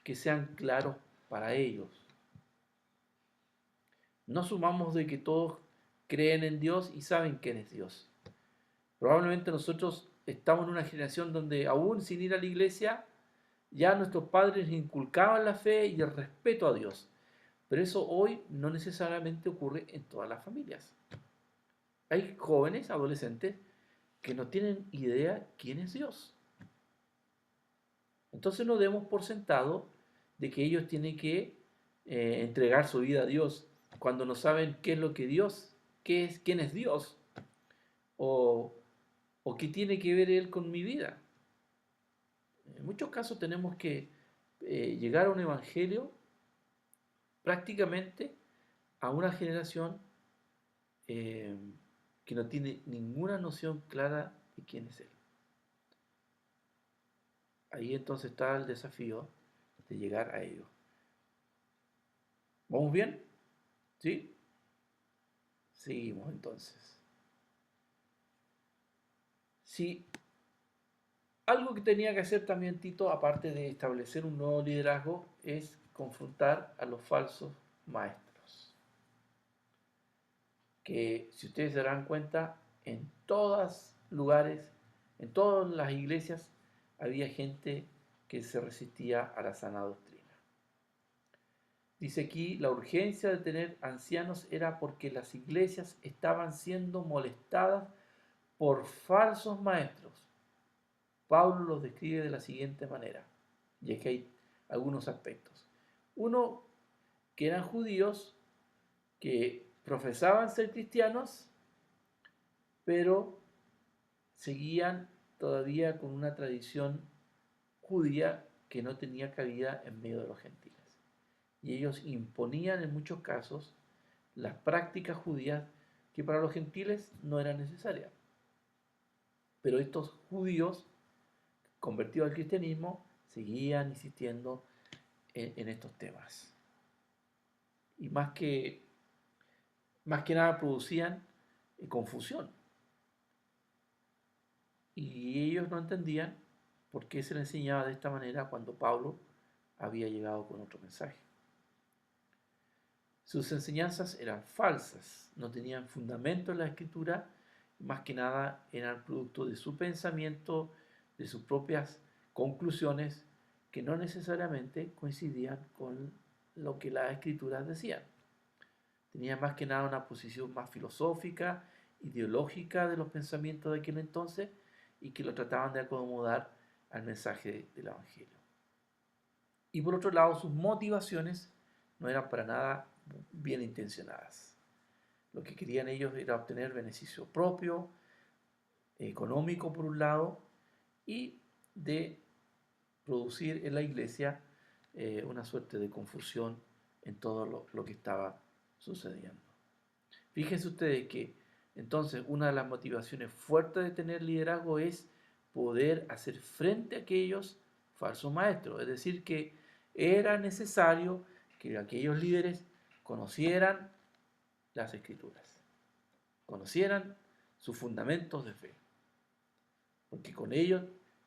que sean claros para ellos. No asumamos de que todos creen en Dios y saben quién es Dios. Probablemente nosotros estamos en una generación donde aún sin ir a la iglesia, ya nuestros padres inculcaban la fe y el respeto a Dios. Pero eso hoy no necesariamente ocurre en todas las familias. Hay jóvenes, adolescentes, que no tienen idea quién es Dios. Entonces no demos por sentado de que ellos tienen que entregar su vida a Dios cuando no saben qué es lo que Dios, quién es Dios o qué tiene que ver Él con mi vida. En muchos casos tenemos que llegar a un evangelio prácticamente a una generación que no tiene ninguna noción clara de quién es Él. Ahí entonces está el desafío de llegar a ello. ¿Vamos bien? ¿Sí? Seguimos entonces. Sí, algo que tenía que hacer también Tito, aparte de establecer un nuevo liderazgo, es confrontar a los falsos maestros. Que si ustedes se darán cuenta, en todos lugares, en todas las iglesias, había gente que se resistía a la sana doctrina. Dice aquí, la urgencia de tener ancianos era porque las iglesias estaban siendo molestadas por falsos maestros. Pablo los describe de la siguiente manera, y aquí hay algunos aspectos. Uno, que eran judíos que profesaban ser cristianos, pero seguían todavía con una tradición judía que no tenía cabida en medio de los gentiles. Y ellos imponían en muchos casos las prácticas judías que para los gentiles no eran necesarias. Pero estos judíos convertidos al cristianismo seguían insistiendo en estos temas. Y más que nada producían confusión. Y ellos no entendían por qué se les enseñaba de esta manera cuando Pablo había llegado con otro mensaje. Sus enseñanzas eran falsas, no tenían fundamento en la escritura, más que nada eran producto de su pensamiento, de sus propias conclusiones, que no necesariamente coincidían con lo que las escrituras decían. Tenían más que nada una posición más filosófica, ideológica de los pensamientos de aquel entonces, y que lo trataban de acomodar al mensaje del Evangelio. Y por otro lado, sus motivaciones no eran para nada bien intencionadas. Lo que querían ellos era obtener beneficio propio, económico por un lado, y de producir en la iglesia una suerte de confusión en todo lo que estaba sucediendo. Fíjense ustedes que entonces una de las motivaciones fuertes de tener liderazgo es poder hacer frente a aquellos falsos maestros. Es decir, que era necesario que aquellos líderes conocieran las escrituras, conocieran sus fundamentos de fe, porque con ellos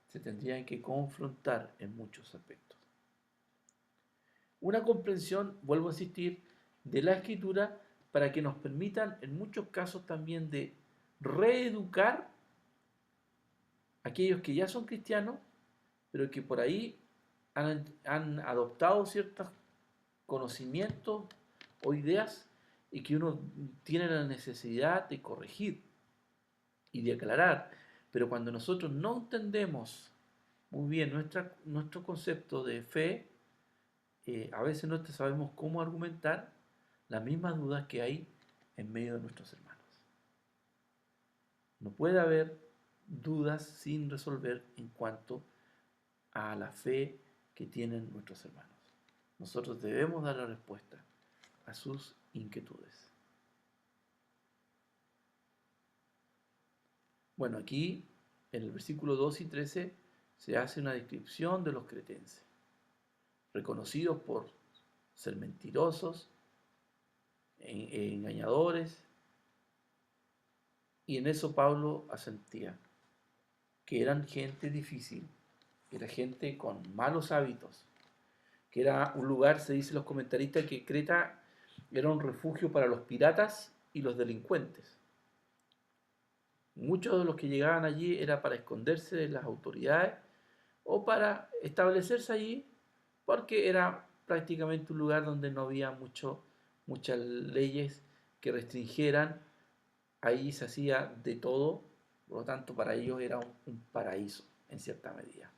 se tendrían que confrontar en muchos aspectos. Una comprensión, vuelvo a insistir, de la escritura para que nos permitan en muchos casos también de reeducar a aquellos que ya son cristianos, pero que por ahí han adoptado ciertos conocimientos o ideas y que uno tiene la necesidad de corregir y de aclarar. Pero cuando nosotros no entendemos muy bien nuestro concepto de fe, a veces no sabemos cómo argumentar las mismas dudas que hay en medio de nuestros hermanos. No puede haber dudas sin resolver en cuanto a la fe que tienen nuestros hermanos. Nosotros debemos dar la respuesta a sus inquietudes. Bueno, aquí en el versículo 2 y 13 se hace una descripción de los cretenses, reconocidos por ser mentirosos, engañadores, y en eso Pablo asentía, que eran gente difícil, que era gente con malos hábitos, que era un lugar, se dicen los comentaristas, que Creta era un refugio para los piratas y los delincuentes. Muchos de los que llegaban allí era para esconderse de las autoridades o para establecerse allí porque era prácticamente un lugar donde no había muchas leyes que restringieran. Ahí se hacía de todo, por lo tanto para ellos era un paraíso en cierta medida.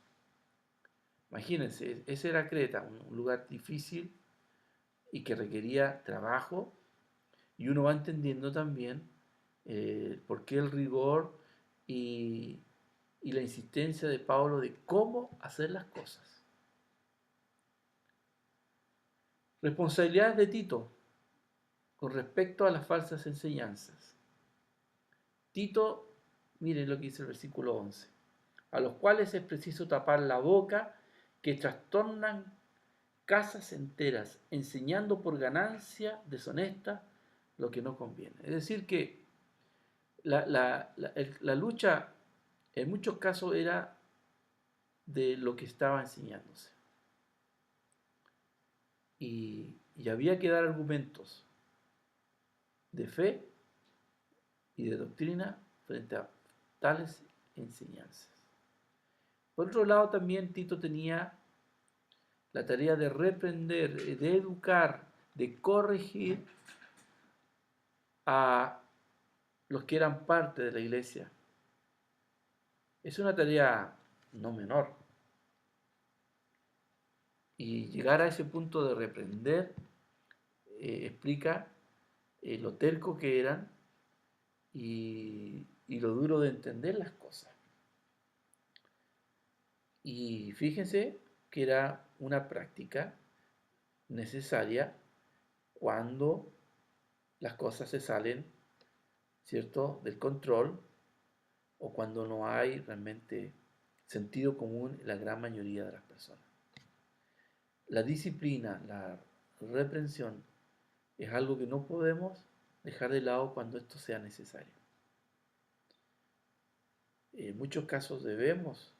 Imagínense, ese era Creta, un lugar difícil y que requería trabajo, y uno va entendiendo también por qué el rigor y la insistencia de Pablo de cómo hacer las cosas. Responsabilidades de Tito con respecto a las falsas enseñanzas. Tito, miren lo que dice el versículo 11, a los cuales es preciso tapar la boca, que trastornan casas enteras, enseñando por ganancia deshonesta lo que no conviene. Es decir, que la lucha en muchos casos era de lo que estaba enseñándose. Y había que dar argumentos de fe y de doctrina frente a tales enseñanzas. Por otro lado, también Tito tenía la tarea de reprender, de educar, de corregir a los que eran parte de la iglesia. Es una tarea no menor. Y llegar a ese punto de reprender explica lo terco que eran y lo duro de entender las cosas. Y fíjense que era una práctica necesaria cuando las cosas se salen, ¿cierto?, del control, o cuando no hay realmente sentido común en la gran mayoría de las personas. La disciplina, la reprensión, es algo que no podemos dejar de lado cuando esto sea necesario. En muchos casos debemos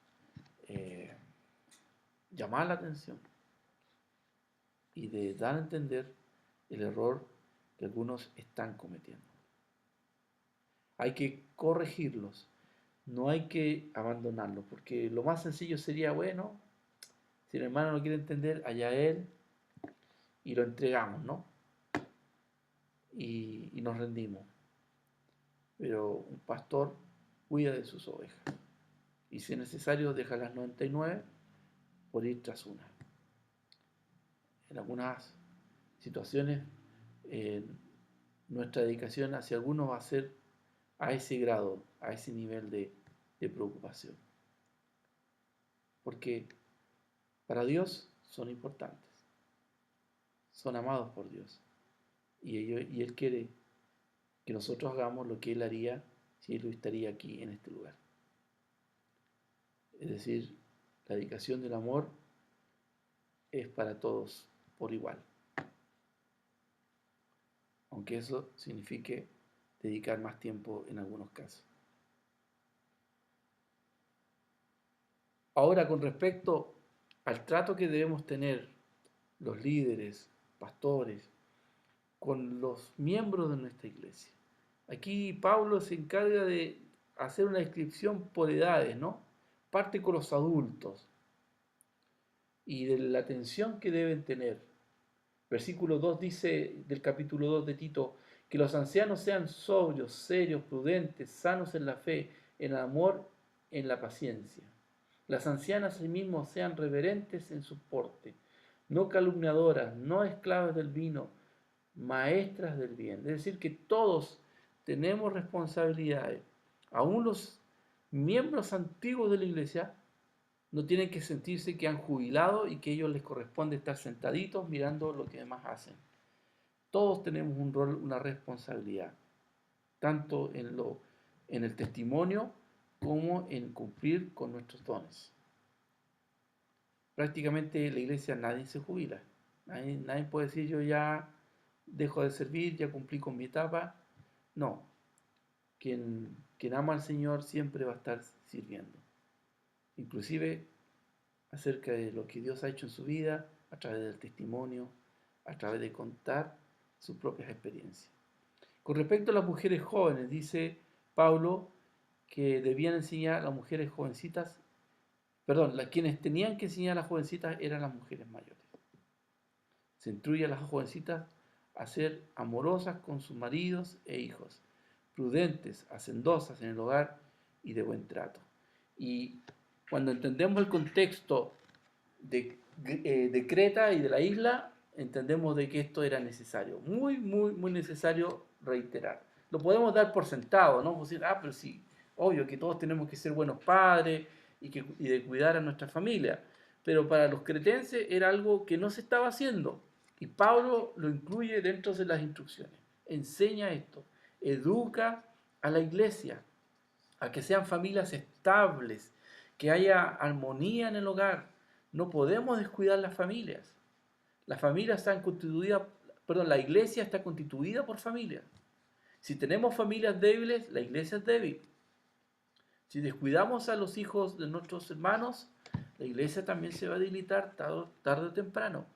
llamar la atención y de dar a entender el error que algunos están cometiendo. Hay que corregirlos, no hay que abandonarlos, porque lo más sencillo sería, bueno, si el hermano no quiere entender, allá él, y lo entregamos, ¿no? Y nos rendimos. Pero un pastor cuida de sus ovejas, y si es necesario deja las 99 por ir tras una. En algunas situaciones nuestra dedicación hacia algunos va a ser a ese grado, a ese nivel de preocupación. Porque para Dios son importantes, son amados por Dios. Y Él quiere que nosotros hagamos lo que Él haría si Él estaría aquí en este lugar. Es decir, la dedicación del amor es para todos por igual. Aunque eso signifique dedicar más tiempo en algunos casos. Ahora, con respecto al trato que debemos tener los líderes, pastores, con los miembros de nuestra iglesia. Aquí Pablo se encarga de hacer una descripción por edades, ¿no? Parte con los adultos y de la atención que deben tener. Versículo 2 dice del capítulo 2 de Tito, que los ancianos sean sobrios, serios, prudentes, sanos en la fe, en el amor, en la paciencia. Las ancianas asimismo sean reverentes en su porte, no calumniadoras, no esclavas del vino, maestras del bien. Es decir, que todos tenemos responsabilidades. Aún los miembros antiguos de la iglesia no tienen que sentirse que han jubilado y que a ellos les corresponde estar sentaditos mirando lo que demás hacen. Todos tenemos un rol, una responsabilidad, tanto en el testimonio como en cumplir con nuestros dones. Prácticamente la iglesia nadie se jubila. Nadie puede decir yo ya dejo de servir, ya cumplí con mi etapa. No. Quien ama al Señor siempre va a estar sirviendo. Inclusive acerca de lo que Dios ha hecho en su vida, a través del testimonio, a través de contar sus propias experiencias. Con respecto a las mujeres jóvenes, dice Pablo que debían enseñar a las mujeres jovencitas, perdón, quienes tenían que enseñar a las jovencitas eran las mujeres mayores. Se instruye a las jovencitas a ser amorosas con sus maridos e hijos, prudentes, hacendosas en el hogar y de buen trato. Y cuando entendemos el contexto de Creta y de la isla, entendemos de que esto era necesario, muy, muy, muy necesario reiterar. Lo podemos dar por sentado, ¿no? Decir, pero sí, obvio que todos tenemos que ser buenos padres y de cuidar a nuestra familia, pero para los cretenses era algo que no se estaba haciendo, y Pablo lo incluye dentro de las instrucciones. Enseña esto, educa a la iglesia, a que sean familias estables, que haya armonía en el hogar. No podemos descuidar las familias. Las familias están constituidas, la iglesia está constituida por familias. Si tenemos familias débiles, la iglesia es débil. Si descuidamos a los hijos de nuestros hermanos, la iglesia también se va a debilitar tarde o temprano.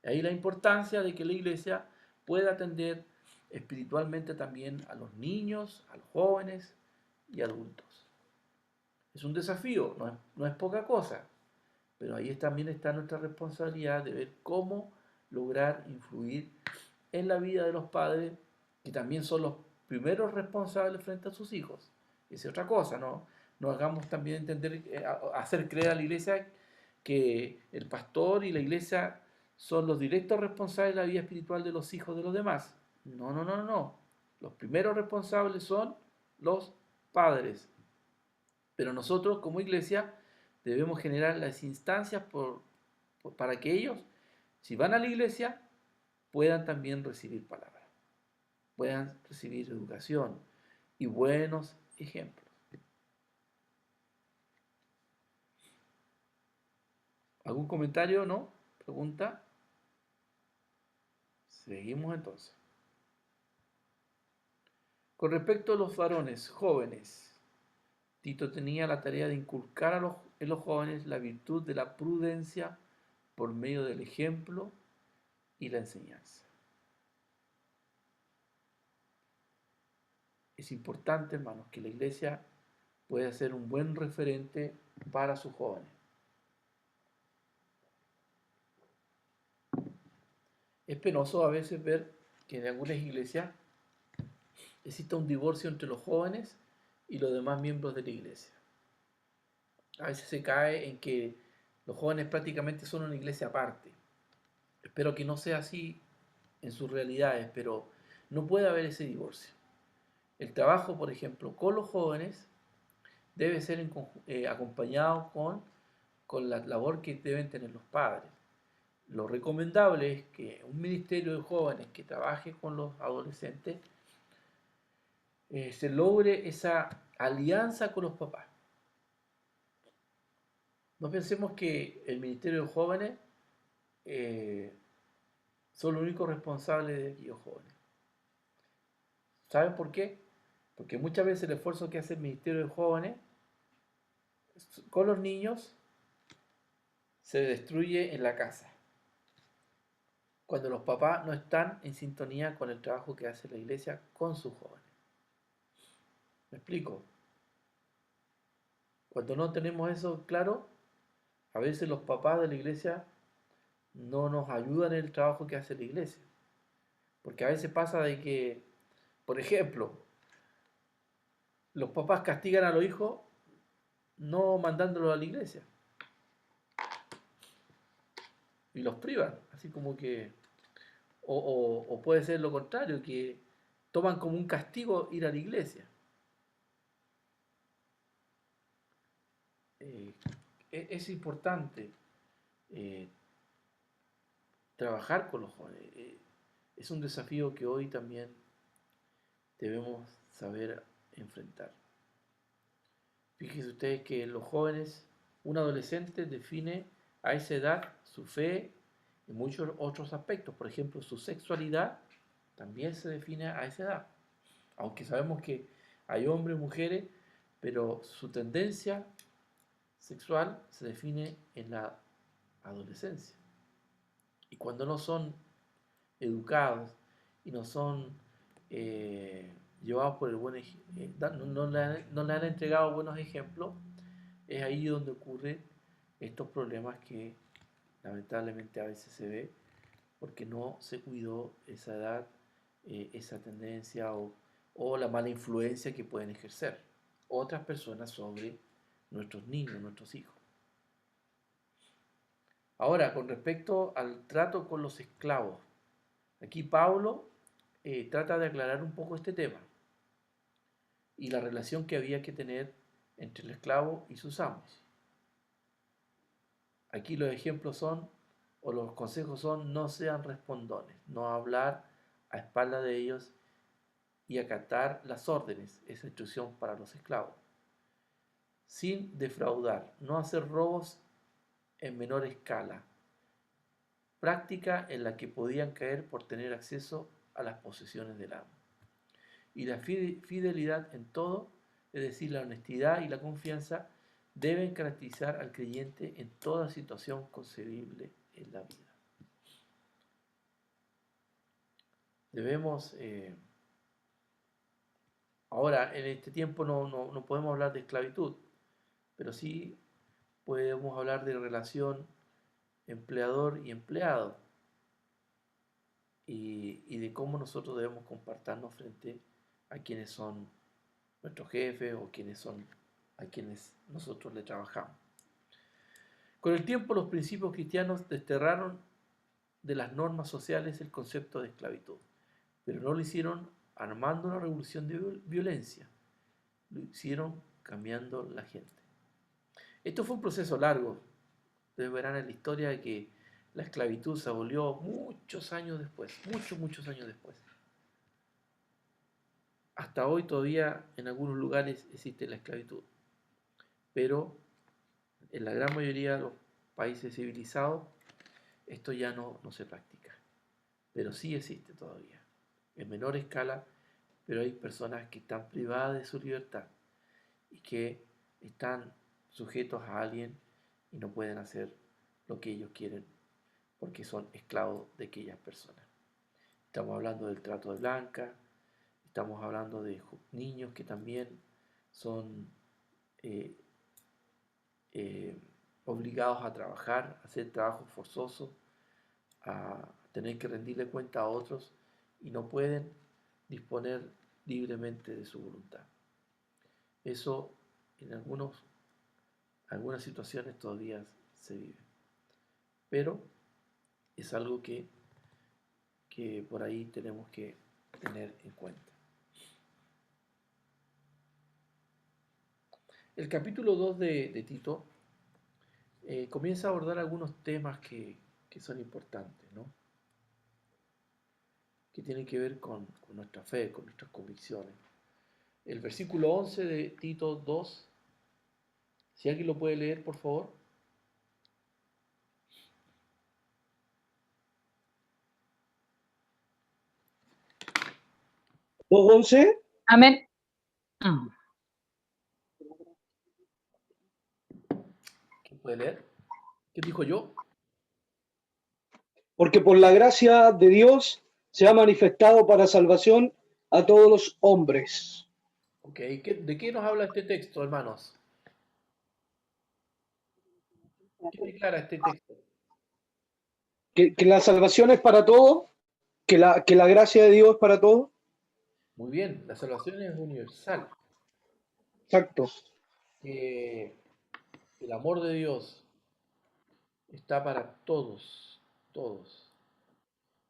Ahí la importancia de que la iglesia pueda atender espiritualmente también a los niños, a los jóvenes y adultos. Es un desafío, no es poca cosa, pero ahí también está nuestra responsabilidad de ver cómo lograr influir en la vida de los padres, que también son los primeros responsables frente a sus hijos. Esa es otra cosa, ¿no? No hagamos también entender, hacer creer a la iglesia que el pastor y la iglesia son los directos responsables de la vida espiritual de los hijos de los demás. No. Los primeros responsables son los padres. Pero nosotros como iglesia debemos generar las instancias para que ellos, si van a la iglesia, puedan también recibir palabra, puedan recibir educación y buenos ejemplos. ¿Algún comentario? ¿No? ¿Pregunta? Seguimos entonces. Con respecto a los varones jóvenes, Tito tenía la tarea de inculcar en los jóvenes la virtud de la prudencia por medio del ejemplo y la enseñanza. Es importante, hermanos, que la iglesia pueda ser un buen referente para sus jóvenes. Es penoso a veces ver que en algunas iglesias existe un divorcio entre los jóvenes y los demás miembros de la iglesia. A veces se cae en que los jóvenes prácticamente son una iglesia aparte. Espero que no sea así en sus realidades, pero no puede haber ese divorcio. El trabajo, por ejemplo, con los jóvenes debe ser acompañado con la labor que deben tener los padres. Lo recomendable es que un ministerio de jóvenes que trabaje con los adolescentes se logre esa alianza con los papás. No pensemos que el ministerio de jóvenes son los únicos responsables de aquellos jóvenes. ¿Saben por qué? Porque muchas veces el esfuerzo que hace el ministerio de jóvenes con los niños se destruye en la casa, cuando los papás no están en sintonía con el trabajo que hace la iglesia con sus jóvenes. ¿Me explico? Cuando no tenemos eso claro, a veces los papás de la iglesia no nos ayudan en el trabajo que hace la iglesia. Porque a veces pasa de que, por ejemplo, los papás castigan a los hijos no mandándolos a la iglesia. Y los privan, así como que, o puede ser lo contrario, que toman como un castigo ir a la iglesia. Es importante trabajar con los jóvenes. Es un desafío que hoy también debemos saber enfrentar. Fíjense ustedes que los jóvenes, un adolescente define a esa edad su fe y muchos otros aspectos. Por ejemplo, su sexualidad también se define a esa edad. Aunque sabemos que hay hombres y mujeres, pero su tendencia sexual se define en la adolescencia. Y cuando no son educados y no son llevados por el buen no le han entregado buenos ejemplos, es ahí donde ocurren estos problemas que lamentablemente a veces se ve porque no se cuidó esa edad, esa tendencia o la mala influencia que pueden ejercer otras personas sobre nuestros niños, nuestros hijos. Ahora, con respecto al trato con los esclavos, aquí Pablo trata de aclarar un poco este tema y la relación que había que tener entre el esclavo y sus amos. Aquí los ejemplos son, o los consejos son, no sean respondones, no hablar a espaldas de ellos y acatar las órdenes, esa instrucción para los esclavos, sin defraudar, no hacer robos en menor escala, práctica en la que podían caer por tener acceso a las posesiones del amo. Y la fidelidad en todo, es decir, la honestidad y la confianza, deben caracterizar al creyente en toda situación concebible en la vida. Debemos, ahora en este tiempo no podemos hablar de esclavitud, pero sí podemos hablar de relación empleador y empleado y de cómo nosotros debemos comportarnos frente a quienes son nuestros jefes o a quienes nosotros le trabajamos. Con el tiempo los principios cristianos desterraron de las normas sociales el concepto de esclavitud, pero no lo hicieron armando una revolución de violencia, lo hicieron cambiando la gente. Esto fue un proceso largo. Ustedes verán en la historia de que la esclavitud se abolió muchos años después, muchos años después. Hasta hoy todavía en algunos lugares existe la esclavitud, pero en la gran mayoría de los países civilizados esto ya no se practica, pero sí existe todavía, en menor escala, pero hay personas que están privadas de su libertad y que están sujetos a alguien y no pueden hacer lo que ellos quieren porque son esclavos de aquellas personas. Estamos hablando del trato de blanca, estamos hablando de niños que también son obligados a trabajar, a hacer trabajos forzosos, a tener que rendirle cuenta a otros y no pueden disponer libremente de su voluntad. Eso en algunas situaciones todavía se vive, pero es algo que por ahí tenemos que tener en cuenta. El capítulo 2 de Tito comienza a abordar algunos temas que son importantes, ¿no? Que tienen que ver con nuestra fe, con nuestras convicciones. El versículo 11 de Tito 2, si alguien lo puede leer, por favor. ¿2:11? Amén. ¿Quién puede leer? ¿Qué dijo yo? Porque por la gracia de Dios se ha manifestado para salvación a todos los hombres. Ok, ¿de qué nos habla este texto, hermanos? ¿Qué declara este texto? Que la salvación es para todos, que la gracia de Dios es para todos. Muy bien, la salvación es universal. Exacto. Que el amor de Dios está para todos, todos.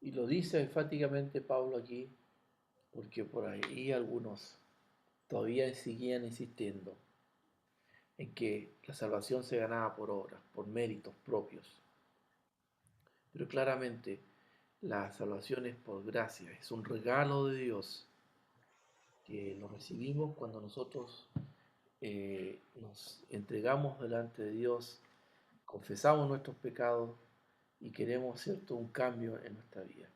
Y lo dice enfáticamente Pablo aquí, porque por ahí algunos todavía seguían insistiendo en que la salvación se ganaba por obras, por méritos propios. Pero claramente la salvación es por gracia, es un regalo de Dios que lo recibimos cuando nosotros nos entregamos delante de Dios, confesamos nuestros pecados y queremos, ¿cierto?, un cambio en nuestra vida.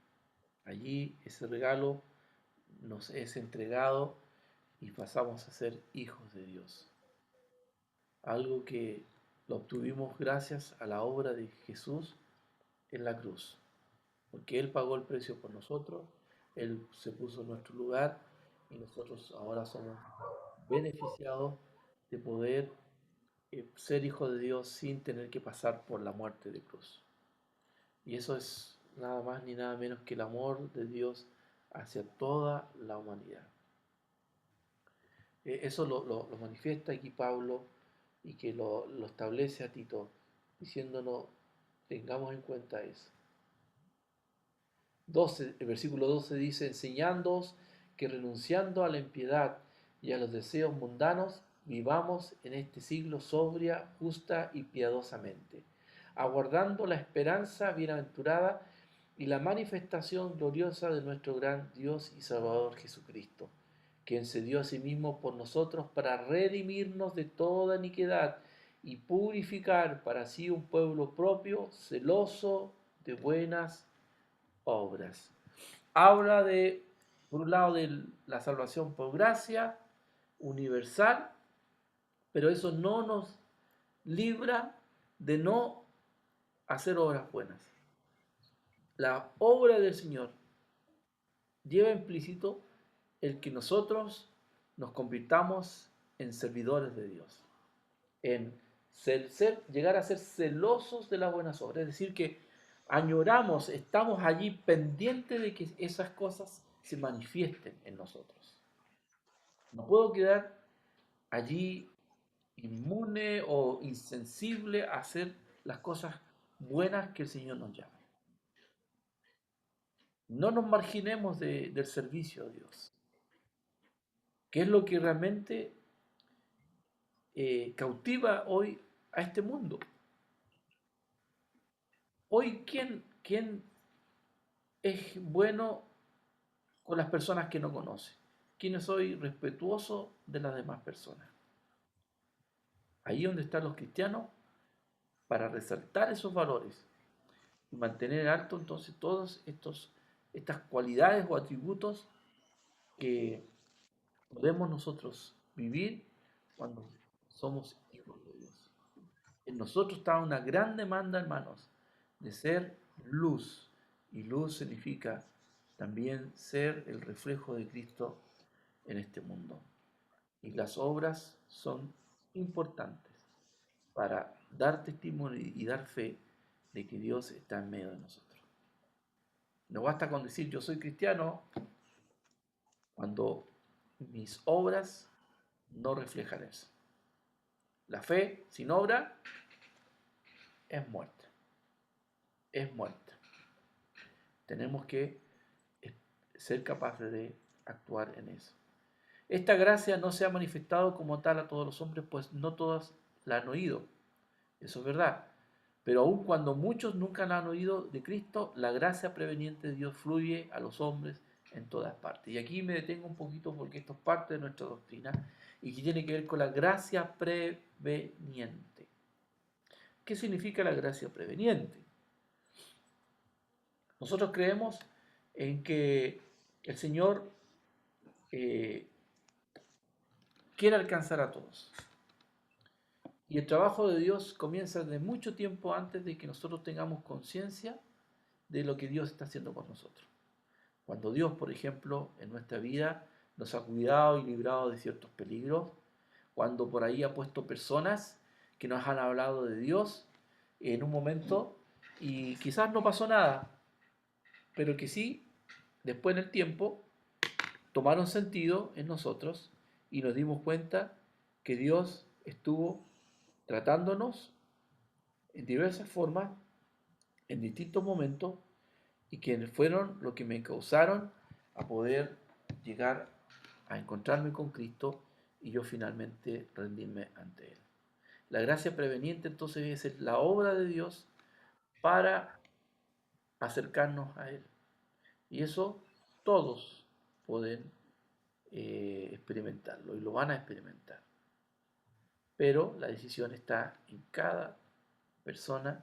Allí ese regalo nos es entregado y pasamos a ser hijos de Dios. Algo que lo obtuvimos gracias a la obra de Jesús en la cruz, porque Él pagó el precio por nosotros, Él se puso en nuestro lugar y nosotros ahora somos beneficiados de poder ser hijos de Dios sin tener que pasar por la muerte de cruz. Y eso es nada más ni nada menos que el amor de Dios hacia toda la humanidad. Eso lo manifiesta aquí Pablo y que lo establece a Tito, diciéndonos, tengamos en cuenta eso. El versículo 12 dice, enseñándoos que renunciando a la impiedad y a los deseos mundanos, vivamos en este siglo sobria, justa y piadosamente, aguardando la esperanza bienaventurada y la manifestación gloriosa de nuestro gran Dios y Salvador Jesucristo, quien se dio a sí mismo por nosotros para redimirnos de toda iniquidad y purificar para sí un pueblo propio, celoso de buenas obras. Habla de, por un lado, de la salvación por gracia universal, pero eso no nos libra de no hacer obras buenas. La obra del Señor lleva implícito el que nosotros nos convirtamos en servidores de Dios, en llegar a ser celosos de las buenas obras, es decir, que añoramos, estamos allí pendientes de que esas cosas se manifiesten en nosotros. No puedo quedar allí inmune o insensible a hacer las cosas buenas que el Señor nos llama. No nos marginemos del servicio a Dios, que es lo que realmente cautiva hoy a este mundo. Hoy, ¿quién es bueno con las personas que no conoce? ¿Quién es hoy respetuoso de las demás personas? Ahí donde están los cristianos, para resaltar esos valores y mantener alto entonces todas estas cualidades o atributos que podemos nosotros vivir cuando somos hijos de Dios. En nosotros está una gran demanda, hermanos, de ser luz. Y luz significa también ser el reflejo de Cristo en este mundo. Y las obras son importantes para dar testimonio y dar fe de que Dios está en medio de nosotros. No basta con decir yo soy cristiano cuando mis obras no reflejan eso. La fe sin obra es muerta. Es muerta. Tenemos que ser capaces de actuar en eso. Esta gracia no se ha manifestado como tal a todos los hombres, pues no todos la han oído. Eso es verdad. Pero aun cuando muchos nunca la han oído de Cristo, la gracia preveniente de Dios fluye a los hombres en todas partes. Y aquí me detengo un poquito porque esto es parte de nuestra doctrina y que tiene que ver con la gracia preveniente. ¿Qué significa la gracia preveniente? Nosotros creemos en que el Señor quiere alcanzar a todos. Y el trabajo de Dios comienza desde mucho tiempo antes de que nosotros tengamos conciencia de lo que Dios está haciendo con nosotros. Cuando Dios, por ejemplo, en nuestra vida nos ha cuidado y librado de ciertos peligros, cuando por ahí ha puesto personas que nos han hablado de Dios en un momento y quizás no pasó nada, pero que sí, después en el tiempo, tomaron sentido en nosotros y nos dimos cuenta que Dios estuvo tratándonos en diversas formas, en distintos momentos, y que fueron lo que me causaron a poder llegar a encontrarme con Cristo y yo finalmente rendirme ante Él. La gracia preveniente entonces debe ser la obra de Dios para acercarnos a Él. Y eso todos pueden experimentarlo y lo van a experimentar. Pero la decisión está en cada persona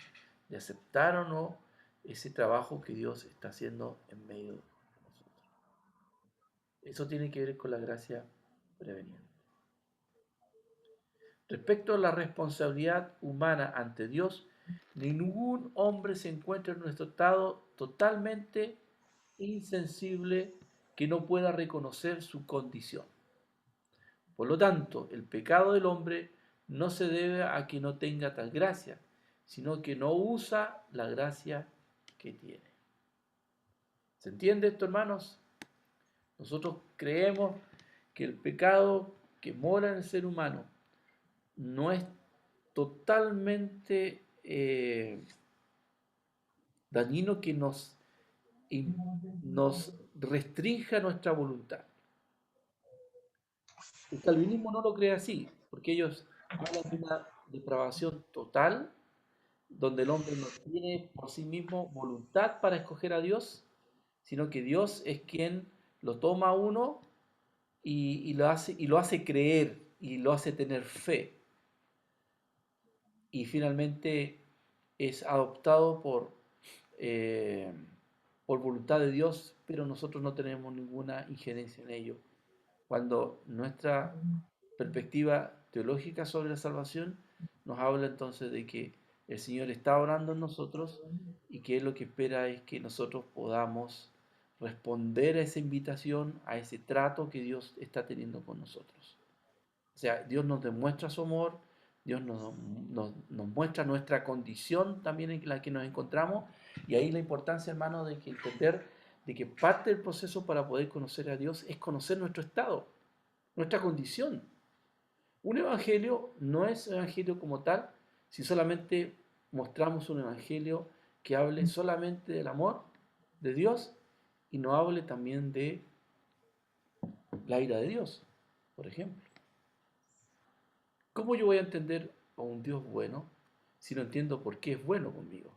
de aceptar o no ese trabajo que Dios está haciendo en medio de nosotros. Eso tiene que ver con la gracia preveniente. Respecto a la responsabilidad humana ante Dios, ningún hombre se encuentra en nuestro estado totalmente insensible que no pueda reconocer su condición. Por lo tanto, el pecado del hombre no se debe a que no tenga tal gracia, sino que no usa la gracia que tiene. ¿Se entiende esto, hermanos? Nosotros creemos que el pecado que mora en el ser humano no es totalmente dañino, que nos restrinja nuestra voluntad. El calvinismo no lo cree así, porque ellos hablan de una depravación total, donde el hombre no tiene por sí mismo voluntad para escoger a Dios, sino que Dios es quien lo toma a uno y lo hace creer y lo hace tener fe. Y finalmente es adoptado por voluntad de Dios, pero nosotros no tenemos ninguna injerencia en ello. Cuando nuestra perspectiva teológica sobre la salvación nos habla entonces de que el Señor está orando en nosotros y que Él lo que espera es que nosotros podamos responder a esa invitación, a ese trato que Dios está teniendo con nosotros. O sea, Dios nos demuestra su amor, Dios nos muestra nuestra condición también en la que nos encontramos, y ahí la importancia, hermano, de que entender de que parte del proceso para poder conocer a Dios es conocer nuestro estado, nuestra condición. Un evangelio no es evangelio como tal si solamente mostramos un evangelio que hable solamente del amor de Dios y no hable también de la ira de Dios, por ejemplo. ¿Cómo yo voy a entender a un Dios bueno si no entiendo por qué es bueno conmigo?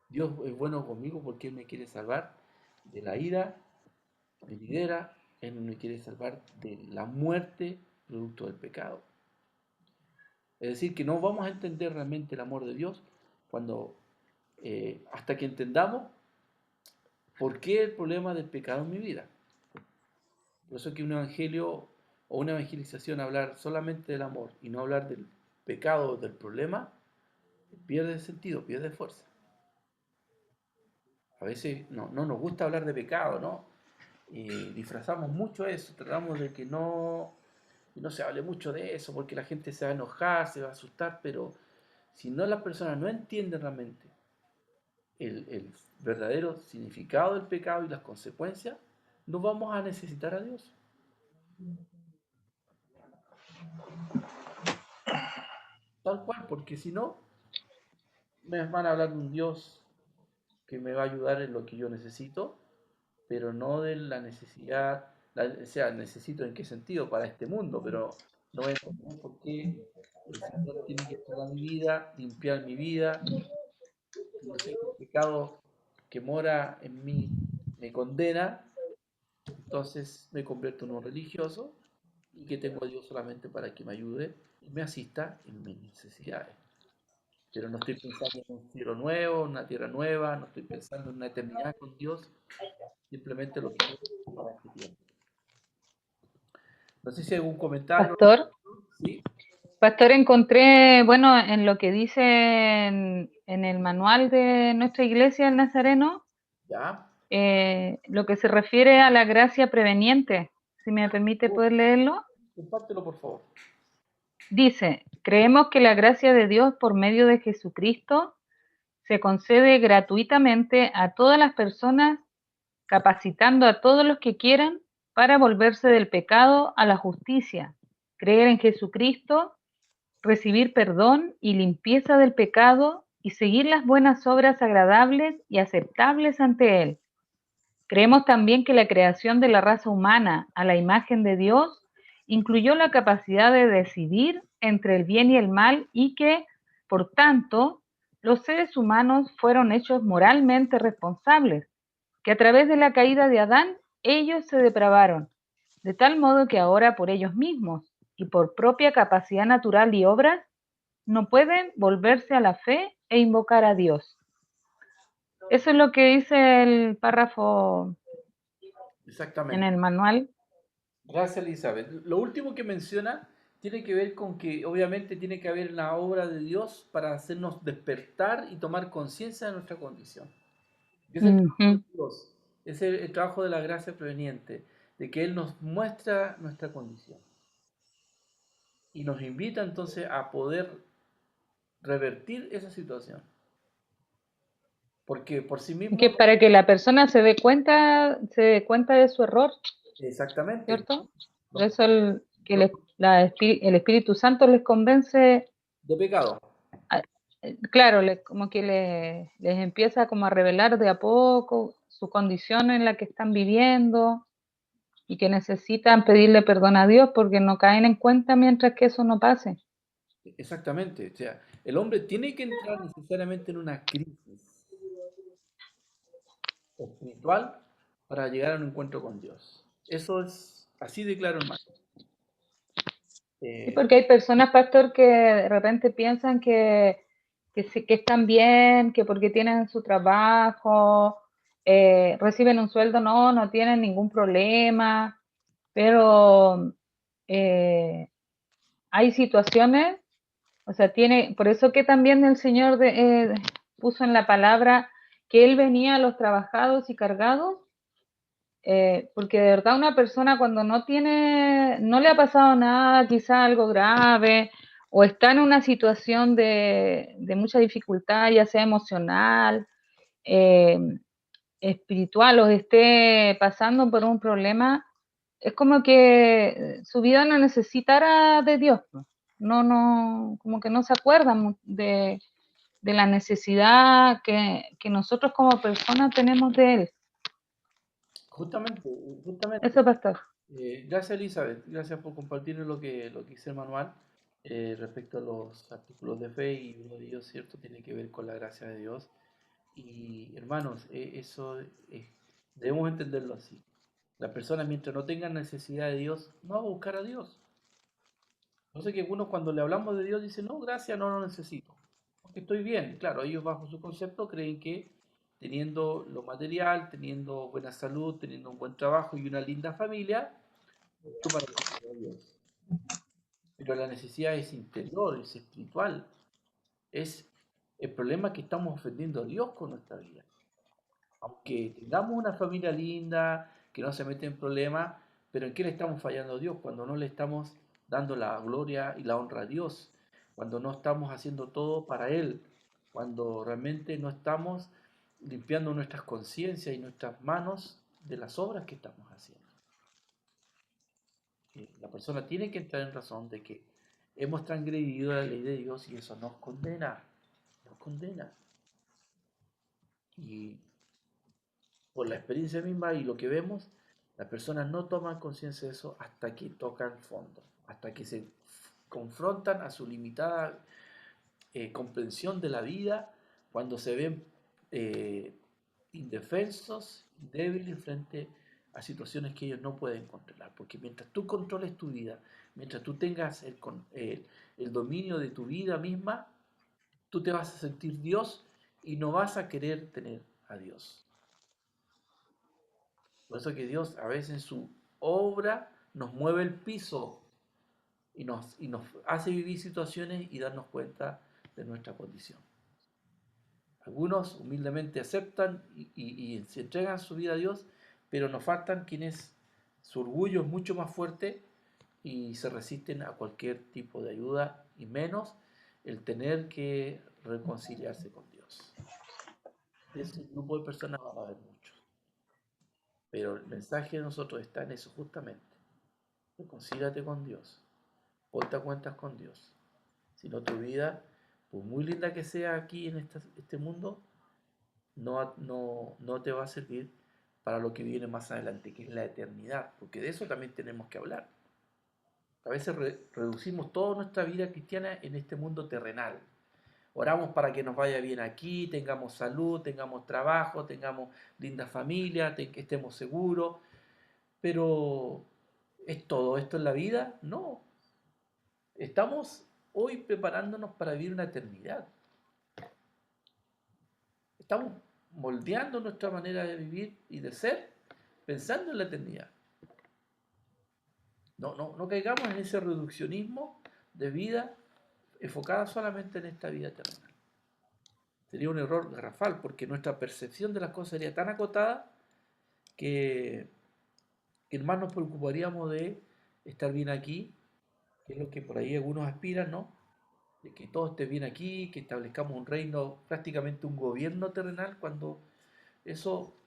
Dios es bueno conmigo porque Él me quiere salvar de la ira venidera, Él me quiere salvar de la muerte producto del pecado. Es decir, que no vamos a entender realmente el amor de Dios hasta que entendamos por qué el problema del pecado en mi vida. Por eso es que un evangelio o una evangelización, hablar solamente del amor y no hablar del pecado o del problema, pierde sentido, pierde fuerza. A veces no nos gusta hablar de pecado, ¿no? Disfrazamos mucho eso, tratamos de que no se hable mucho de eso porque la gente se va a enojar, se va a asustar, pero si no, las personas no entienden realmente el verdadero significado del pecado y las consecuencias, no vamos a necesitar a Dios. Tal cual, porque si no, me van a hablar de un Dios que me va a ayudar en lo que yo necesito, pero no de la necesidad, o sea, necesito en qué sentido para este mundo, pero no voy a entender por qué el Señor tiene que estar en mi vida, limpiar mi vida, y yo sé que el pecado que mora en mí me condena, entonces me convierto en un religioso y que tengo a Dios solamente para que me ayude y me asista en mis necesidades. Pero no estoy pensando en un cielo nuevo, una tierra nueva, no estoy pensando en una eternidad con Dios, simplemente lo que quiero para este tiempo. No sé si hay algún comentario. ¿Sí? Pastor, encontré, bueno, en lo que dice en el manual de nuestra iglesia, el Nazareno, ¿Ya? Lo que se refiere a la gracia preveniente. Si me permite poder leerlo. Compártelo, por favor. Dice, creemos que la gracia de Dios por medio de Jesucristo se concede gratuitamente a todas las personas, capacitando a todos los que quieran para volverse del pecado a la justicia, creer en Jesucristo, recibir perdón y limpieza del pecado y seguir las buenas obras agradables y aceptables ante Él. Creemos también que la creación de la raza humana a la imagen de Dios incluyó la capacidad de decidir entre el bien y el mal y que, por tanto, los seres humanos fueron hechos moralmente responsables, que a través de la caída de Adán ellos se depravaron, de tal modo que ahora por ellos mismos y por propia capacidad natural y obras no pueden volverse a la fe e invocar a Dios. Eso es lo que dice el párrafo en el manual. Gracias, Elizabeth. Lo último que menciona tiene que ver con que obviamente tiene que haber una obra de Dios para hacernos despertar y tomar conciencia de nuestra condición. Es el trabajo de Dios. Es el trabajo de la gracia proveniente, de que Él nos muestra nuestra condición y nos invita entonces a poder revertir esa situación. Porque por sí mismo, Que para que la persona se dé cuenta de su error, exactamente, ¿cierto? Por no- eso que no- el Espíritu Santo les convence, de pecado. a- claro, como que les empieza como a revelar de a poco su condición en la que están viviendo y que necesitan pedirle perdón a Dios porque no caen en cuenta mientras que eso no pase. Exactamente. O sea, el hombre tiene que entrar necesariamente en una crisis espiritual para llegar a un encuentro con Dios. Eso es así de claro, hermano. Sí, Eh, porque hay personas, pastor, que de repente piensan que están bien, que porque tienen su trabajo, reciben un sueldo, no tienen ningún problema, pero hay situaciones, o sea, por eso que también el Señor puso en la palabra que Él venía a los trabajados y cargados, porque de verdad una persona cuando no le ha pasado nada, quizá algo grave, o está en una situación de mucha dificultad, ya sea emocional, eh, espiritual, o esté pasando por un problema, es como que su vida no necesitara de Dios. Como que no se acuerdan de la necesidad que nosotros como personas tenemos de Él. justamente, justamente. Eso, pastor. Gracias, Elizabeth. Gracias por compartir lo que dice el manual respecto a los artículos de fe, y uno de ellos, ¿cierto?, tiene que ver con la gracia de Dios. Y hermanos, debemos entenderlo así. La persona, mientras no tenga necesidad de Dios, no va a buscar a Dios. No sé que algunos, cuando le hablamos de Dios, dicen, no, gracias, no lo necesito, porque estoy bien. Claro, ellos bajo su concepto creen que teniendo lo material, teniendo buena salud, teniendo un buen trabajo y una linda familia, esto para recibir a Dios. Pero la necesidad es interior, es espiritual. Es el problema, que estamos ofendiendo a Dios con nuestra vida. Aunque tengamos una familia linda, que no se mete en problemas, pero ¿en qué le estamos fallando a Dios? Cuando no le estamos dando la gloria y la honra a Dios, cuando no estamos haciendo todo para Él, cuando realmente no estamos limpiando nuestras conciencias y nuestras manos de las obras que estamos haciendo. La persona tiene que entrar en razón de que hemos transgredido la ley de Dios y eso nos condena, nos condena. Y por la experiencia misma y lo que vemos, las personas no toman conciencia de eso hasta que tocan fondo, hasta que se confrontan a su limitada comprensión de la vida, cuando se ven eh, indefensos, débiles frente a situaciones que ellos no pueden controlar. Porque mientras tú controles tu vida, mientras tú tengas el dominio de tu vida misma, tú te vas a sentir Dios y no vas a querer tener a Dios. Por eso que Dios a veces en su obra nos mueve el piso y nos hace vivir situaciones y darnos cuenta de nuestra condición. Algunos humildemente aceptan y se entregan su vida a Dios, pero nos faltan quienes su orgullo es mucho más fuerte y se resisten a cualquier tipo de ayuda, y menos el tener que reconciliarse con Dios. De ese grupo de personas va a haber muchos. Pero el mensaje de nosotros está en eso justamente. Reconcíliate con Dios. Ponte a cuentas con Dios. Si no, tu vida, por muy linda que sea aquí en este mundo, no te va a servir para lo que viene más adelante, que es la eternidad. Porque de eso también tenemos que hablar. A veces reducimos toda nuestra vida cristiana en este mundo terrenal. Oramos para que nos vaya bien aquí, tengamos salud, tengamos trabajo, tengamos linda familia, que estemos seguros. Pero ¿es todo esto en la vida? No. Estamos hoy preparándonos para vivir una eternidad. Estamos moldeando nuestra manera de vivir y de ser pensando en la eternidad. No caigamos en ese reduccionismo de vida enfocada solamente en esta vida terrenal. Sería un error garrafal, porque nuestra percepción de las cosas sería tan acotada que más nos preocuparíamos de estar bien aquí, que es lo que por ahí algunos aspiran, ¿no? De que todo esté bien aquí, que establezcamos un reino, prácticamente un gobierno terrenal, cuando eso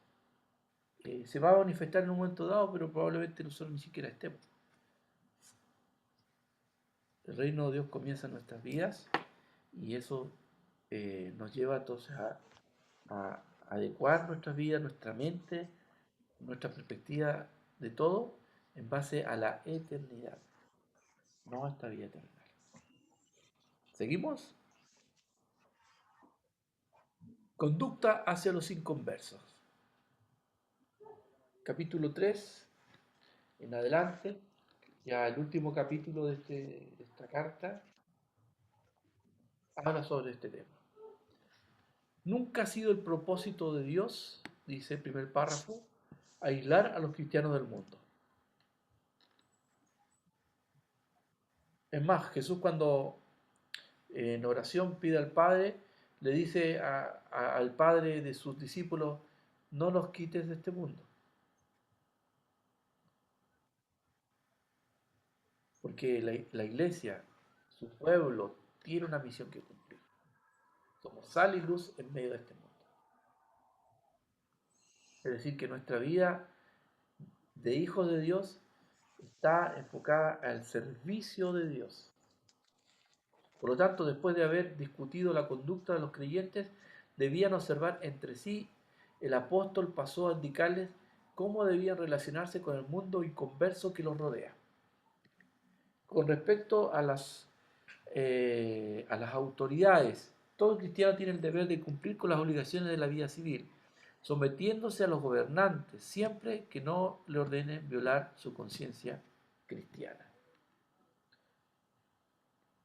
se va a manifestar en un momento dado, pero probablemente nosotros ni siquiera estemos. El reino de Dios comienza en nuestras vidas y eso nos lleva entonces a adecuar nuestras vidas, nuestra mente, nuestra perspectiva de todo en base a la eternidad, no a esta vida terrenal. ¿Seguimos? Conducta hacia los inconversos. Capítulo 3 en adelante, ya el último capítulo de esta carta, habla sobre este tema. Nunca ha sido el propósito de Dios, dice el primer párrafo, aislar a los cristianos del mundo. Es más, Jesús cuando en oración pide al Padre, le dice al Padre de sus discípulos, no los quites de este mundo. Porque la iglesia, su pueblo, tiene una misión que cumplir. Somos sal y luz en medio de este mundo. Es decir, que nuestra vida de hijos de Dios está enfocada al servicio de Dios. Por lo tanto, después de haber discutido la conducta de los creyentes, debían observar entre sí. El apóstol pasó a indicarles cómo debían relacionarse con el mundo inconverso que los rodea. Con respecto a las autoridades, todo cristiano tiene el deber de cumplir con las obligaciones de la vida civil, sometiéndose a los gobernantes, siempre que no le ordenen violar su conciencia cristiana.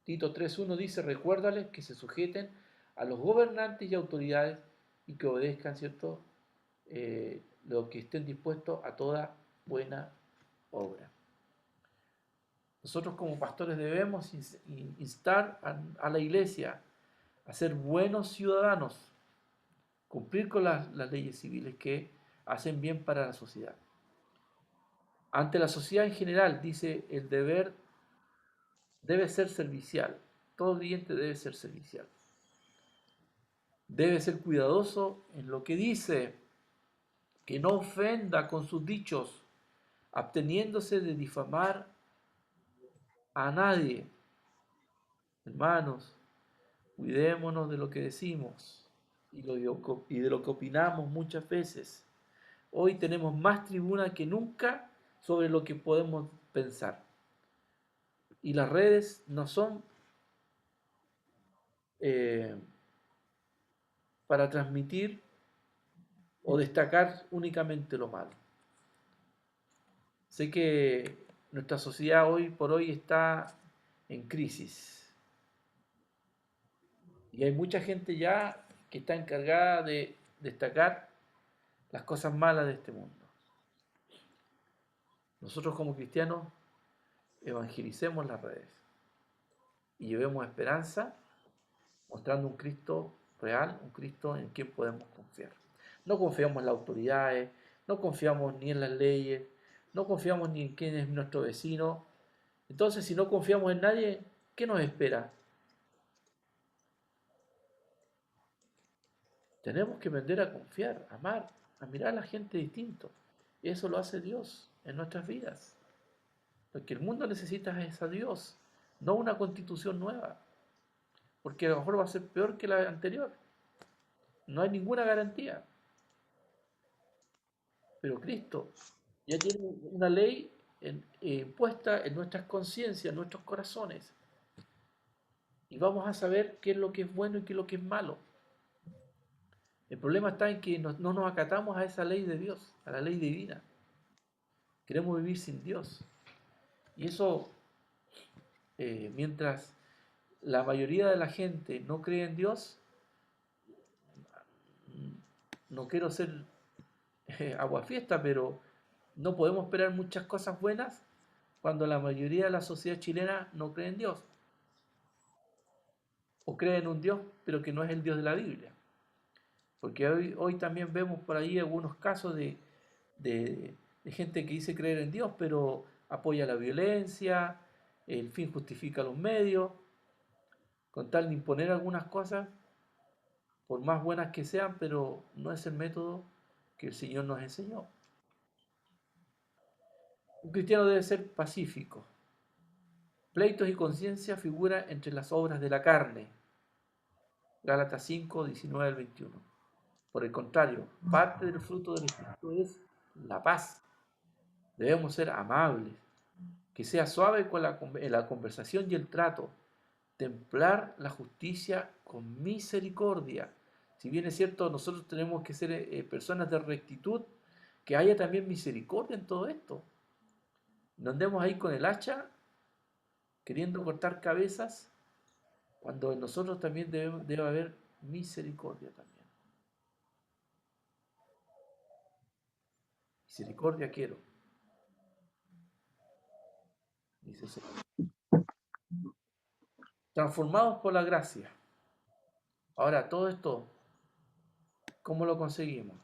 Tito 3.1 dice, recuérdales que se sujeten a los gobernantes y autoridades y que obedezcan, ¿cierto?, lo que estén dispuestos a toda buena obra. Nosotros como pastores debemos instar a la iglesia a ser buenos ciudadanos, cumplir con las leyes civiles que hacen bien para la sociedad. Ante la sociedad en general, dice, el deber debe ser servicial. Todo creyente debe ser servicial. Debe ser cuidadoso en lo que dice, que no ofenda con sus dichos, absteniéndose de difamar a nadie. Hermanos, cuidémonos de lo que decimos y de lo que opinamos muchas veces. Hoy tenemos más tribuna que nunca sobre lo que podemos pensar. Y las redes no son para transmitir o destacar únicamente lo malo. Sé que nuestra sociedad hoy por hoy está en crisis. Y hay mucha gente ya que está encargada de destacar las cosas malas de este mundo. Nosotros como cristianos evangelicemos las redes y llevemos esperanza mostrando un Cristo real, un Cristo en quien podemos confiar. No confiamos en las autoridades, no confiamos ni en las leyes, no confiamos ni en quién es nuestro vecino. Entonces, si no confiamos en nadie, ¿qué nos espera? Tenemos que aprender a confiar, a amar, a mirar a la gente distinto. Y eso lo hace Dios en nuestras vidas. Lo que el mundo necesita es a Dios, no una constitución nueva. Porque a lo mejor va a ser peor que la anterior. No hay ninguna garantía. Pero Cristo ya tiene una ley puesta en nuestras conciencias, en nuestros corazones. Y vamos a saber qué es lo que es bueno y qué es lo que es malo. El problema está en que no nos acatamos a esa ley de Dios, a la ley divina. Queremos vivir sin Dios. Y eso, mientras la mayoría de la gente no cree en Dios, no quiero ser aguafiesta, pero no podemos esperar muchas cosas buenas cuando la mayoría de la sociedad chilena no cree en Dios. O cree en un Dios, pero que no es el Dios de la Biblia. Porque hoy también vemos por ahí algunos casos de de gente que dice creer en Dios, pero apoya la violencia, el fin justifica los medios, con tal de imponer algunas cosas, por más buenas que sean, pero no es el método que el Señor nos enseñó. Un cristiano debe ser pacífico. Pleitos y conciencia figuran entre las obras de la carne. Gálatas 5, 19 al 21. Por el contrario, parte del fruto del Espíritu es la paz. Debemos ser amables, que sea suave con la conversación y el trato, templar la justicia con misericordia. Si bien es cierto, nosotros tenemos que ser personas de rectitud, que haya también misericordia en todo esto. No andemos ahí con el hacha queriendo cortar cabezas, cuando en nosotros también debe haber misericordia también. Misericordia quiero, dice el Señor. Transformados por la gracia. Ahora, todo esto, ¿cómo lo conseguimos?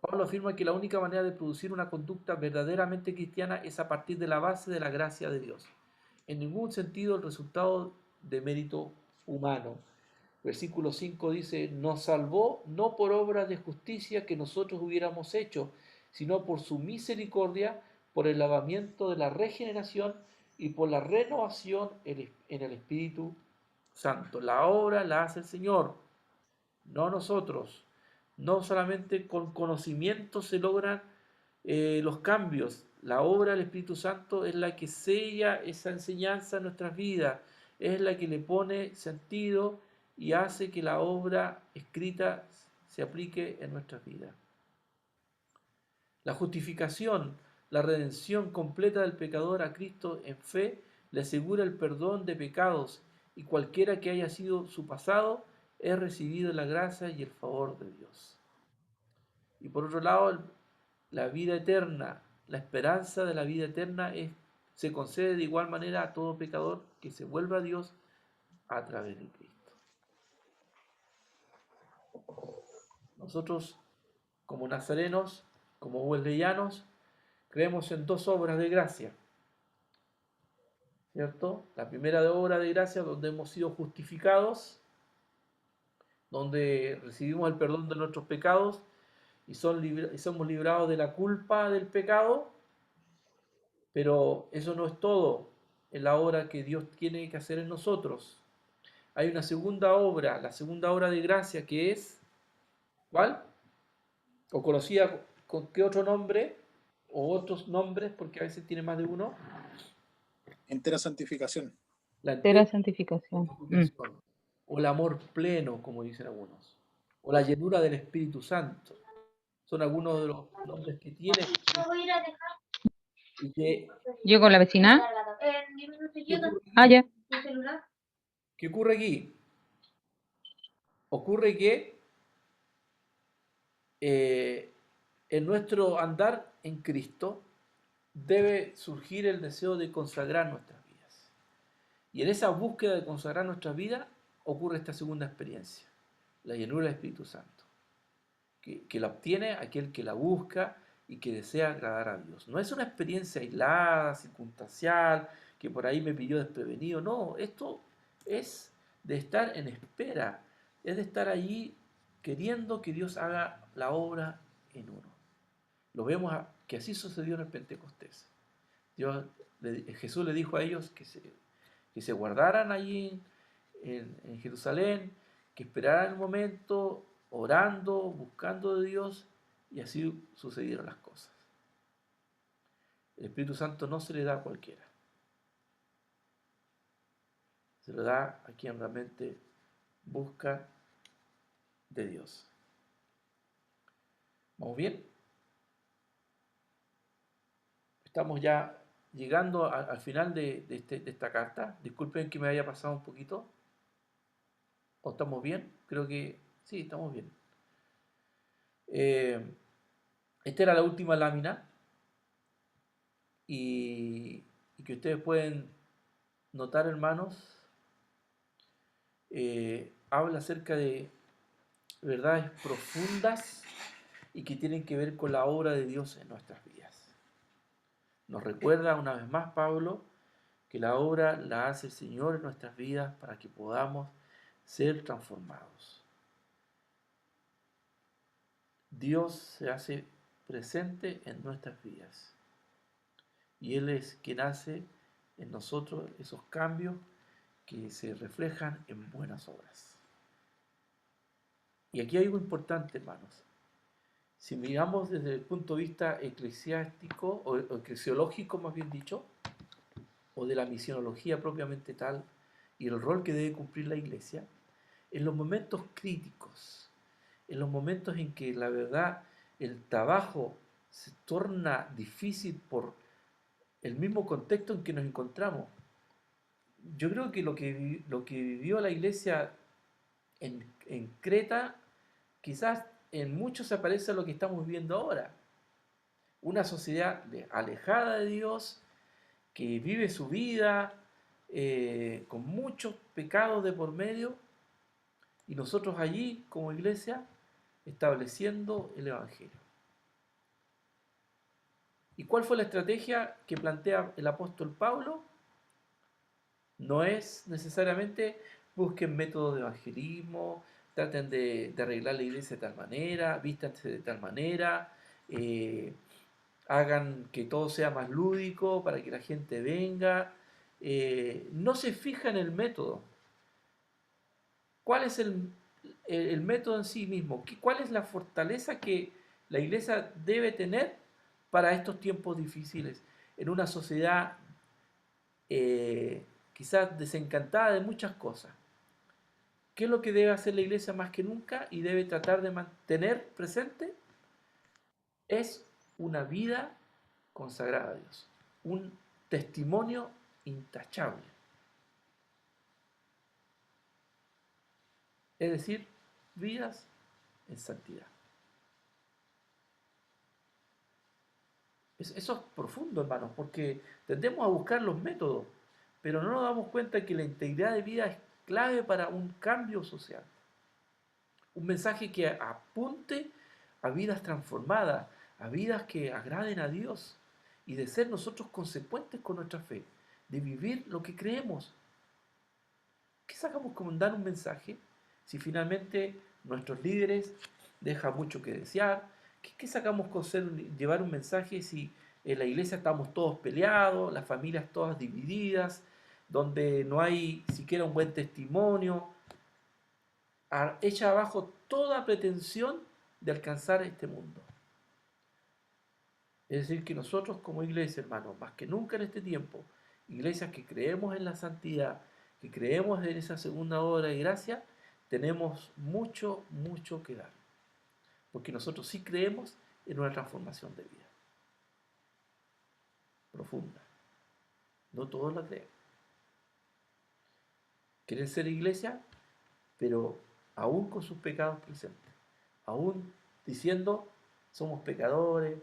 Pablo afirma que la única manera de producir una conducta verdaderamente cristiana es a partir de la base de la gracia de Dios. En ningún sentido el resultado de mérito humano. Versículo 5 dice, nos salvó no por obras de justicia que nosotros hubiéramos hecho, sino por su misericordia, por el lavamiento de la regeneración y por la renovación en el Espíritu Santo. La obra la hace el Señor, no nosotros. No solamente con conocimiento se logran los cambios. La obra del Espíritu Santo es la que sella esa enseñanza en nuestras vidas, es la que le pone sentido y hace que la obra escrita se aplique en nuestras vidas. La justificación, la redención completa del pecador a Cristo en fe, le asegura el perdón de pecados, y cualquiera que haya sido su pasado es recibido la gracia y el favor de Dios. Y por otro lado, la vida eterna, la esperanza de la vida eterna se concede de igual manera a todo pecador que se vuelva a Dios a través de Cristo. Nosotros, como nazarenos, como wesleyanos, creemos en dos obras de gracia, ¿cierto? La primera obra de gracia, donde hemos sido justificados, donde recibimos el perdón de nuestros pecados y somos librados de la culpa del pecado, pero eso no es todo en la obra que Dios tiene que hacer en nosotros. Hay una segunda obra, la segunda obra de gracia, que es, ¿cuál? O conocida con qué otro nombre, o otros nombres, porque a veces tiene más de uno. Entera santificación. La Entera santificación. santificación, o el amor pleno, como dicen algunos, o la llenura del Espíritu Santo. Son algunos de los nombres que tiene. Y ¿Yo con la vecina? Ah, ya. ¿qué ocurre aquí? Ocurre que en nuestro andar en Cristo debe surgir el deseo de consagrar nuestras vidas. Y en esa búsqueda de consagrar nuestras vidas ocurre esta segunda experiencia, la llenura del Espíritu Santo, que la obtiene aquel que la busca y que desea agradar a Dios. No es una experiencia aislada, circunstancial, que por ahí me pilló desprevenido. No, esto es de estar en espera, es de estar allí queriendo que Dios haga la obra en uno. Lo vemos que así sucedió en el Pentecostés. Jesús le dijo a ellos que se guardaran allí en Jerusalén, que esperaran el momento, orando, buscando de Dios, y así sucedieron las cosas. El Espíritu Santo no se le da a cualquiera. Se le da a quien realmente busca de Dios. ¿Vamos bien? Estamos ya llegando al final de esta carta. Disculpen que me haya pasado un poquito. ¿O estamos bien? Creo que sí, estamos bien. Esta era la última lámina. Y que ustedes pueden notar, hermanos, habla acerca de verdades profundas y que tienen que ver con la obra de Dios en nuestras vidas. Nos recuerda una vez más Pablo que la obra la hace el Señor en nuestras vidas para que podamos ser transformados. Dios se hace presente en nuestras vidas y Él es quien hace en nosotros esos cambios que se reflejan en buenas obras. Y aquí hay algo importante, hermanos. Si miramos desde el punto de vista eclesiástico o eclesiológico, más bien dicho, o de la misionología propiamente tal y el rol que debe cumplir la iglesia, en los momentos críticos, en los momentos en que la verdad el trabajo se torna difícil por el mismo contexto en que nos encontramos. Yo creo que lo que vivió la iglesia en Creta quizás en mucho se parece a lo que estamos viviendo ahora. Una sociedad alejada de Dios, que vive su vida con muchos pecados de por medio, y nosotros allí, como iglesia, estableciendo el Evangelio. ¿Y cuál fue la estrategia que plantea el apóstol Pablo? No es necesariamente busquen métodos de evangelismo, traten de arreglar la iglesia de tal manera, vístanse de tal manera, hagan que todo sea más lúdico para que la gente venga. No se fija en el método. ¿Cuál es el método en sí mismo? ¿Cuál es la fortaleza que la iglesia debe tener para estos tiempos difíciles? En una sociedad quizás desencantada de muchas cosas. ¿Qué es lo que debe hacer la iglesia más que nunca y debe tratar de mantener presente? Es una vida consagrada a Dios, un testimonio intachable. Es decir, vidas en santidad. Eso es profundo, hermanos, porque tendemos a buscar los métodos, pero no nos damos cuenta que la integridad de vida es clave para un cambio social. Un mensaje que apunte a vidas transformadas, a vidas que agraden a Dios y de ser nosotros consecuentes con nuestra fe, de vivir lo que creemos. ¿Qué sacamos con dar un mensaje si finalmente nuestros líderes dejan mucho que desear? ¿Qué sacamos con llevar un mensaje si en la iglesia estamos todos peleados, las familias todas divididas, donde no hay siquiera un buen testimonio? Echa abajo toda pretensión de alcanzar este mundo. Es decir, que nosotros como iglesia, hermanos, más que nunca en este tiempo, iglesias que creemos en la santidad, que creemos en esa segunda obra de gracia, tenemos mucho, mucho que dar. Porque nosotros sí creemos en una transformación de vida. Profunda. No todos la creen. Quieren ser iglesia, pero aún con sus pecados presentes. Aún diciendo, somos pecadores,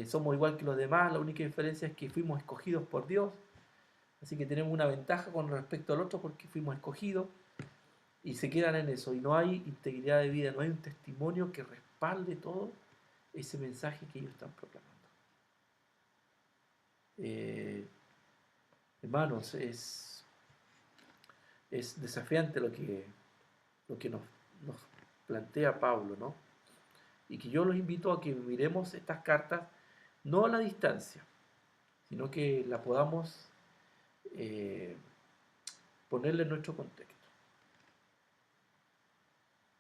somos igual que los demás, la única diferencia es que fuimos escogidos por Dios. Así que tenemos una ventaja con respecto al otro porque fuimos escogidos y se quedan en eso. Y no hay integridad de vida, no hay un testimonio que respalde todo ese mensaje que ellos están proclamando. Hermanos, es desafiante lo que nos plantea Pablo, ¿no? Y que yo los invito a que miremos estas cartas no a la distancia, sino que la podamos ponerle en nuestro contexto.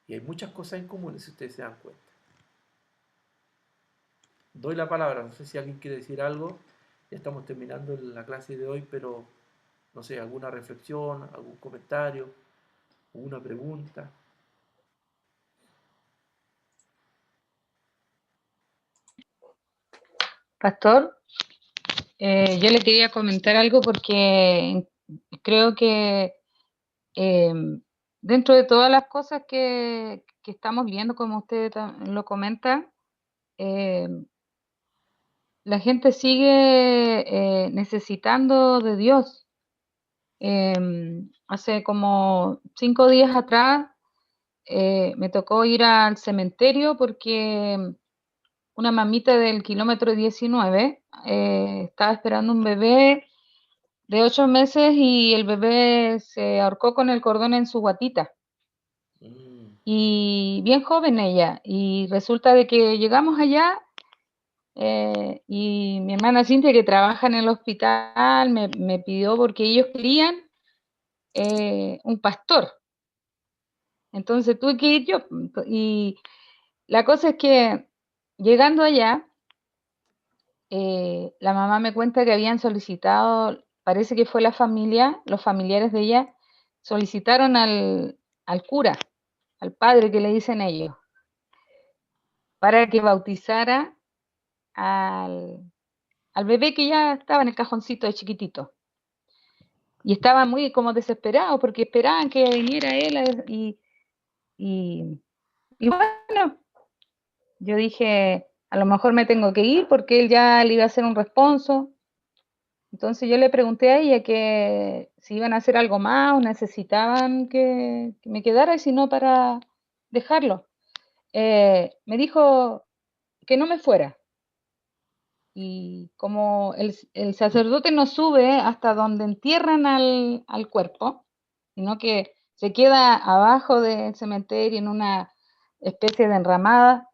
Y hay muchas cosas en común, si ustedes se dan cuenta. Doy la palabra, no sé si alguien quiere decir algo. Ya estamos terminando la clase de hoy, pero no sé, alguna reflexión, algún comentario, alguna pregunta. Pastor, yo le quería comentar algo porque creo que dentro de todas las cosas que estamos viendo, como usted lo comenta, la gente sigue necesitando de Dios. Hace como 5 días atrás me tocó ir al cementerio porque una mamita del kilómetro 19 estaba esperando un bebé de 8 meses y el bebé se ahorcó con el cordón en su guatita. Y bien joven ella. Y resulta de que llegamos allá y mi hermana Cintia, que trabaja en el hospital, me pidió porque ellos querían un pastor. Entonces tuve que ir yo. Y la cosa es que llegando allá, la mamá me cuenta que habían solicitado, parece que fue la familia, los familiares de ella, solicitaron al cura, al padre que le dicen ellos, para que bautizara al bebé que ya estaba en el cajoncito de chiquitito. Y estaba muy como desesperado porque esperaban que viniera él y bueno, yo dije, a lo mejor me tengo que ir porque él ya le iba a hacer un responso. Entonces yo le pregunté a ella que si iban a hacer algo más o necesitaban que me quedara y si no para dejarlo. Me dijo que no me fuera. Y como el sacerdote no sube hasta donde entierran al cuerpo, sino que se queda abajo del cementerio en una especie de enramada,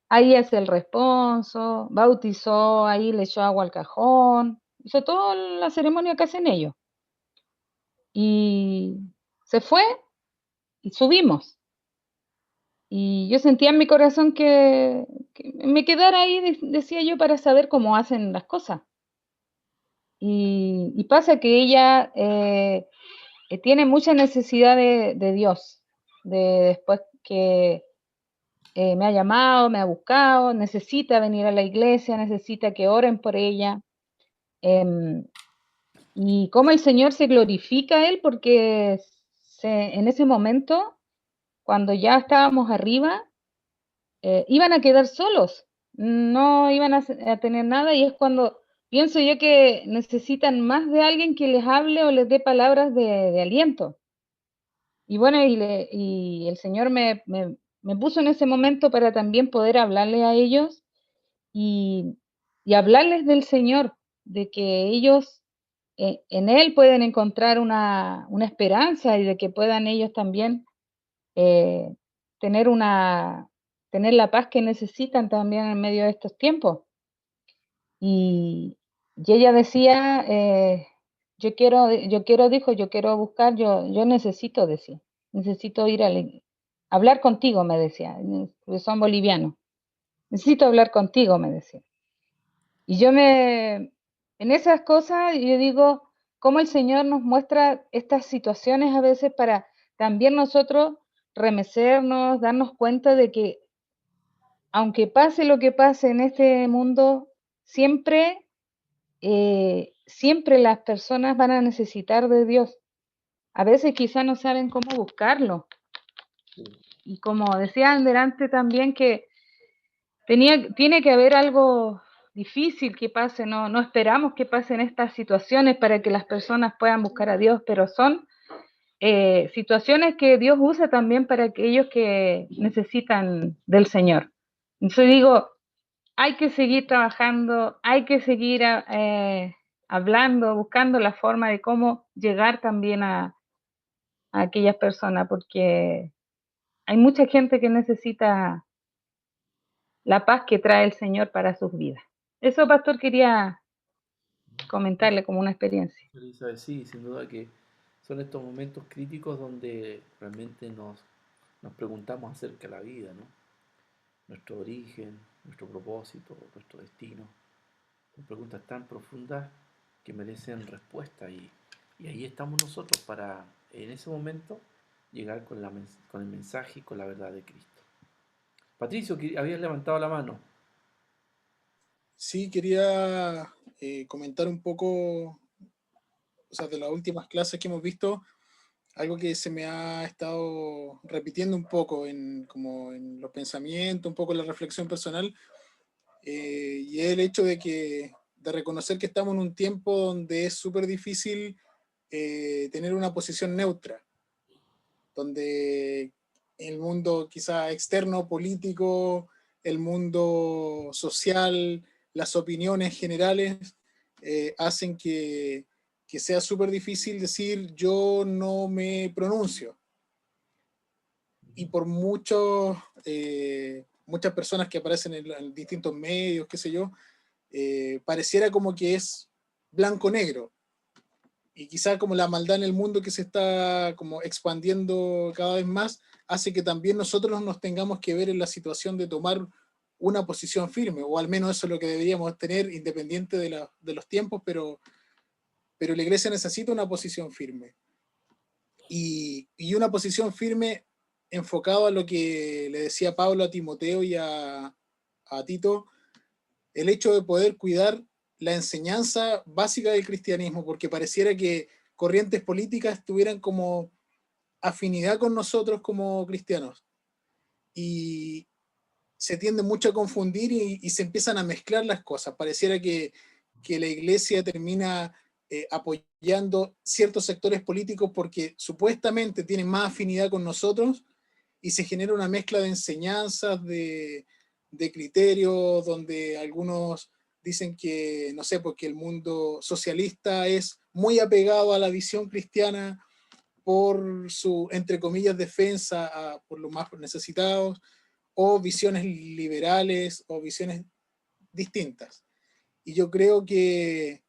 ahí hace el responso, bautizó, ahí le echó agua al cajón, hizo toda la ceremonia que hacen ellos. Y se fue y subimos. Y yo sentía en mi corazón que me quedara ahí, decía yo, para saber cómo hacen las cosas. Y pasa que ella tiene mucha necesidad de Dios, después que me ha llamado, me ha buscado, necesita venir a la iglesia, necesita que oren por ella. Y cómo el Señor se glorifica a él, porque en ese momento, cuando ya estábamos arriba, iban a quedar solos, no iban a tener nada, y es cuando pienso yo que necesitan más de alguien que les hable o les dé palabras de aliento. Y bueno, y el Señor me puso en ese momento para también poder hablarle a ellos y, y hablarles del Señor, de que ellos en Él pueden encontrar una esperanza y de que puedan ellos también eh, tener tener la paz que necesitan también en medio de estos tiempos. Y ella decía, dijo, yo quiero buscar, yo necesito decir, necesito ir hablar contigo, me decía, porque son bolivianos. Necesito hablar contigo, me decía. Y en esas cosas, yo digo, cómo el Señor nos muestra estas situaciones a veces para también nosotros remecernos, darnos cuenta de que aunque pase lo que pase en este mundo, siempre las personas van a necesitar de Dios. A veces quizás no saben cómo buscarlo. Y como decía delante también que tiene que haber algo difícil que pase, no esperamos que pasen estas situaciones para que las personas puedan buscar a Dios, pero son situaciones que Dios usa también para aquellos que necesitan del Señor. Entonces digo, hay que seguir trabajando, hay que seguir hablando, buscando la forma de cómo llegar también a aquellas personas, porque hay mucha gente que necesita la paz que trae el Señor para sus vidas. Eso, pastor, quería comentarle como una experiencia. Elizabeth, sí, sin duda que son estos momentos críticos donde realmente nos preguntamos acerca de la vida, ¿no? Nuestro origen, nuestro propósito, nuestro destino. Son preguntas tan profundas que merecen respuesta y ahí estamos nosotros para, en ese momento, llegar con el mensaje y con la verdad de Cristo. Patricio, que habías levantado la mano. Sí, quería comentar un poco, o sea, de las últimas clases que hemos visto, algo que se me ha estado repitiendo un poco como en los pensamientos, un poco en la reflexión personal, y es el hecho de reconocer que estamos en un tiempo donde es súper difícil tener una posición neutra, donde el mundo quizá externo, político, el mundo social, las opiniones generales, hacen que sea súper difícil decir yo no me pronuncio. Y por muchas personas que aparecen en distintos medios, qué sé yo, pareciera como que es blanco-negro. Y quizás como la maldad en el mundo que se está como expandiendo cada vez más, hace que también nosotros nos tengamos que ver en la situación de tomar una posición firme, o al menos eso es lo que deberíamos tener, independiente de los tiempos, pero la iglesia necesita una posición firme. Y una posición firme enfocado a lo que le decía Pablo a Timoteo y a Tito, el hecho de poder cuidar la enseñanza básica del cristianismo, porque pareciera que corrientes políticas tuvieran como afinidad con nosotros como cristianos. Y se tiende mucho a confundir y se empiezan a mezclar las cosas. Pareciera que la iglesia termina apoyando ciertos sectores políticos porque supuestamente tienen más afinidad con nosotros y se genera una mezcla de enseñanzas, de criterios, donde algunos dicen que, no sé, porque el mundo socialista es muy apegado a la visión cristiana por su, entre comillas, defensa por los más necesitados, o visiones liberales, o visiones distintas. Y yo creo que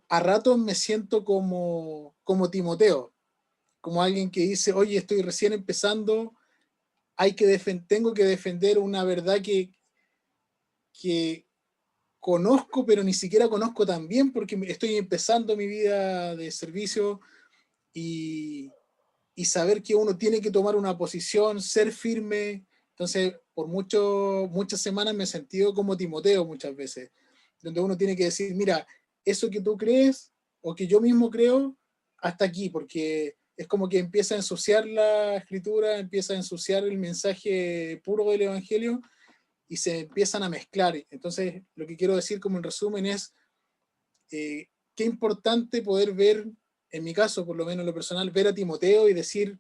a ratos me siento como Timoteo, como alguien que dice, oye, estoy recién empezando, tengo que defender una verdad que conozco, pero ni siquiera conozco tan bien porque estoy empezando mi vida de servicio y saber que uno tiene que tomar una posición, ser firme. Entonces, por muchas semanas me he sentido como Timoteo muchas veces, donde uno tiene que decir, mira, eso que tú crees o que yo mismo creo, hasta aquí, porque es como que empieza a ensuciar la escritura, empieza a ensuciar el mensaje puro del Evangelio y se empiezan a mezclar. Entonces, lo que quiero decir como en resumen es, qué importante poder ver, en mi caso, por lo menos en lo personal, ver a Timoteo y decir,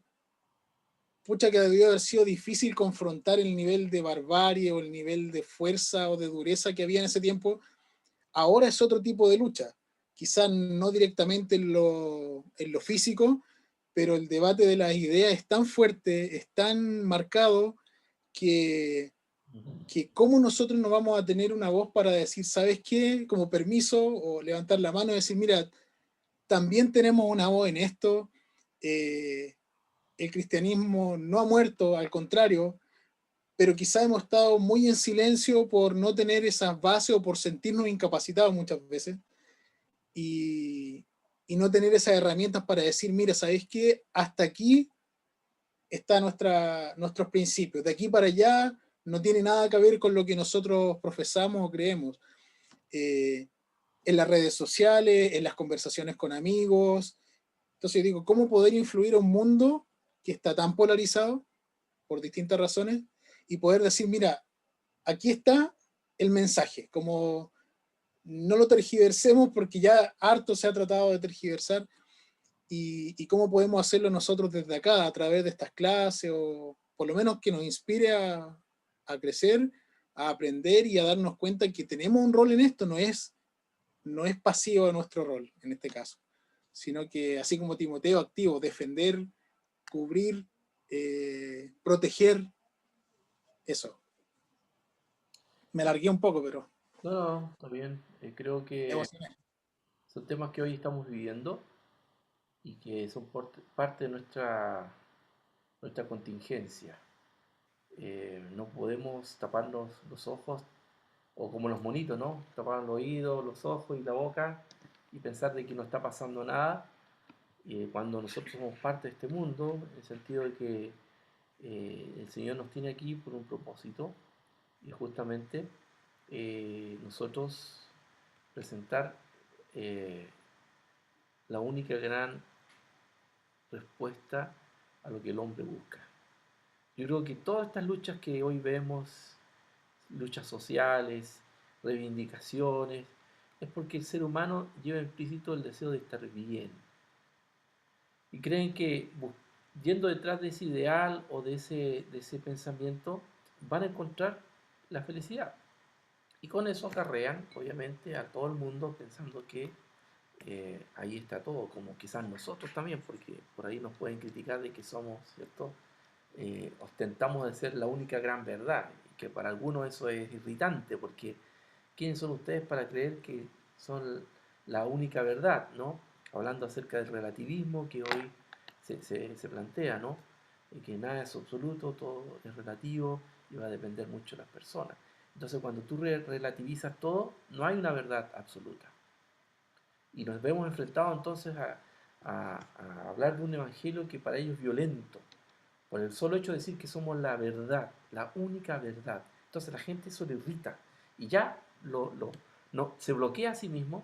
pucha, que debió haber sido difícil confrontar el nivel de barbarie o el nivel de fuerza o de dureza que había en ese tiempo. Ahora es otro tipo de lucha, quizás no directamente en lo físico, pero el debate de las ideas es tan fuerte, es tan marcado, que cómo nosotros no vamos a tener una voz para decir, ¿sabes qué? Como permiso, o levantar la mano y decir, mira, también tenemos una voz en esto, el cristianismo no ha muerto, al contrario, pero quizá hemos estado muy en silencio por no tener esas bases o por sentirnos incapacitados muchas veces y no tener esas herramientas para decir, mira, ¿sabes qué? Hasta aquí está nuestros principios, de aquí para allá no tiene nada que ver con lo que nosotros profesamos o creemos. En las redes sociales, en las conversaciones con amigos. Entonces digo, ¿cómo poder influir a un mundo que está tan polarizado por distintas razones y poder decir, mira, aquí está el mensaje, como no lo tergiversemos porque ya harto se ha tratado de tergiversar y cómo podemos hacerlo nosotros desde acá a través de estas clases o por lo menos que nos inspire a crecer, a aprender y a darnos cuenta que tenemos un rol en esto, no es pasivo nuestro rol en este caso, sino que así como Timoteo, activo, defender, cubrir, proteger, eso. Me alargué un poco, pero No, no, está bien. Creo me que emocioné. son temas que hoy estamos viviendo y que son parte de nuestra contingencia. No podemos tapar los ojos, o como los monitos, ¿no? Tapar los oídos, los ojos y la boca y pensar de que no está pasando nada, cuando nosotros somos parte de este mundo, en el sentido de que el Señor nos tiene aquí por un propósito y justamente nosotros presentar eh, la única gran respuesta a lo que el hombre busca. Yo creo que todas estas luchas que hoy vemos, luchas sociales, reivindicaciones, es porque el ser humano lleva implícito el deseo de estar bien. Y creen que yendo detrás de ese ideal o de ese pensamiento, van a encontrar la felicidad. Y con eso acarrean, obviamente, a todo el mundo pensando que ahí está todo, como quizás nosotros también, porque por ahí nos pueden criticar de que somos, ¿cierto? Ostentamos de ser la única gran verdad, y que para algunos eso es irritante, porque ¿quiénes son ustedes para creer que son la única verdad, ¿no? Hablando acerca del relativismo que hoy se plantea, ¿no? Que nada es absoluto, todo es relativo y va a depender mucho de las personas. Entonces, cuando tú relativizas todo, no hay una verdad absoluta. Y nos vemos enfrentados entonces a hablar de un evangelio que para ellos es violento, por el solo hecho de decir que somos la verdad, la única verdad. Entonces la gente eso le irrita y ya no, se bloquea a sí mismo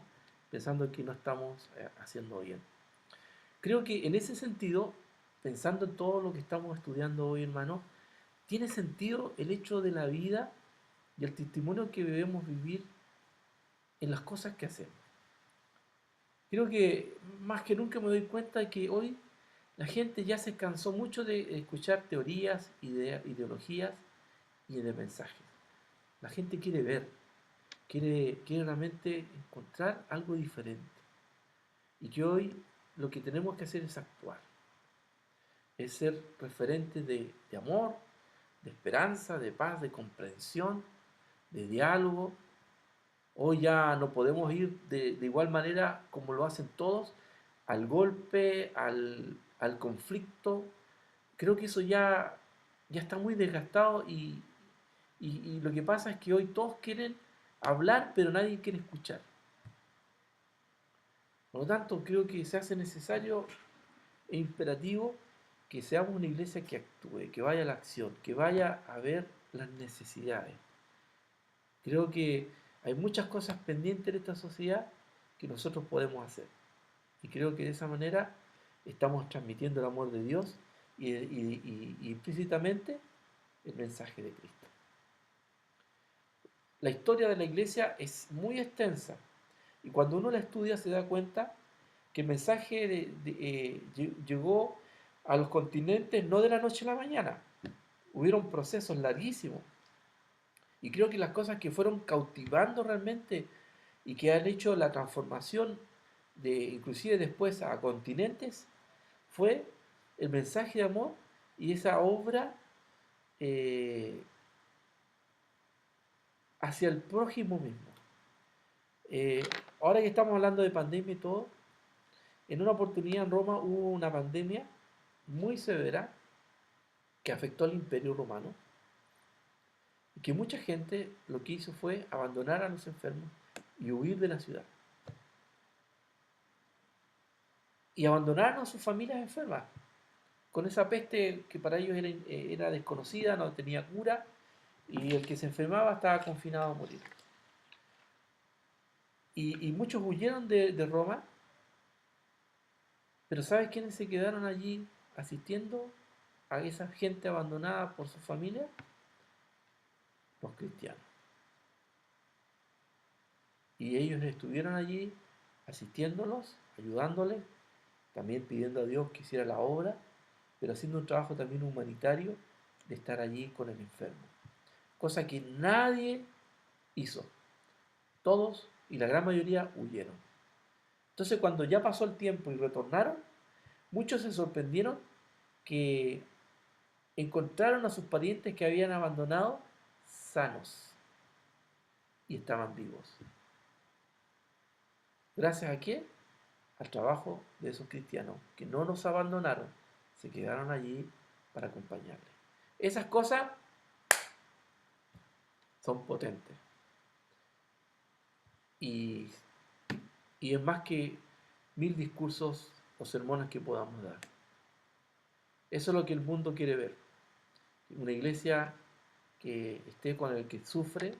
pensando que no estamos haciendo bien. Creo que en ese sentido, pensando en todo lo que estamos estudiando hoy, hermano, tiene sentido el hecho de la vida y el testimonio que debemos vivir en las cosas que hacemos. Creo que más que nunca me doy cuenta de que hoy la gente ya se cansó mucho de escuchar teorías, ideologías y de mensajes. La gente quiere ver, quiere realmente encontrar algo diferente. Y que hoy lo que tenemos que hacer es actuar, es ser referentes de amor, de esperanza, de paz, de comprensión, de diálogo. Hoy ya no podemos ir de igual manera como lo hacen todos, al golpe, al conflicto. Creo que eso ya está muy desgastado y lo que pasa es que hoy todos quieren hablar, pero nadie quiere escuchar. Por lo tanto, creo que se hace necesario e imperativo que seamos una iglesia que actúe, que vaya a la acción, que vaya a ver las necesidades. Creo que hay muchas cosas pendientes en esta sociedad que nosotros podemos hacer. Y creo que de esa manera estamos transmitiendo el amor de Dios y implícitamente el mensaje de Cristo. La historia de la iglesia es muy extensa y cuando uno la estudia se da cuenta que el mensaje llegó a los continentes no de la noche a la mañana. Hubieron procesos larguísimos. Y creo que las cosas que fueron cautivando realmente y que han hecho la transformación inclusive después a continentes fue el mensaje de amor y esa obra hacia el prójimo mismo. Ahora que estamos hablando de pandemia y todo, en una oportunidad en Roma hubo una pandemia muy severa que afectó al Imperio Romano y que mucha gente lo que hizo fue abandonar a los enfermos y huir de la ciudad. Y abandonaron a sus familias enfermas, con esa peste que para ellos era desconocida, no tenía cura, y el que se enfermaba estaba confinado a morir. Y muchos huyeron de Roma, pero ¿sabes quiénes se quedaron allí asistiendo a esa gente abandonada por su familia? Los cristianos. Y ellos estuvieron allí asistiéndolos, ayudándoles, también pidiendo a Dios que hiciera la obra, pero haciendo un trabajo también humanitario de estar allí con el enfermo. Cosa que nadie hizo. Todos y la gran mayoría huyeron. Entonces cuando ya pasó el tiempo y retornaron, muchos se sorprendieron que encontraron a sus parientes que habían abandonado sanos y estaban vivos. ¿Gracias a qué? Al trabajo de esos cristianos que no nos abandonaron, se quedaron allí para acompañarles. Esas cosas son potentes. Y es más que 1000 discursos o sermones que podamos dar. Eso es lo que el mundo quiere ver. Una iglesia que esté con el que sufre,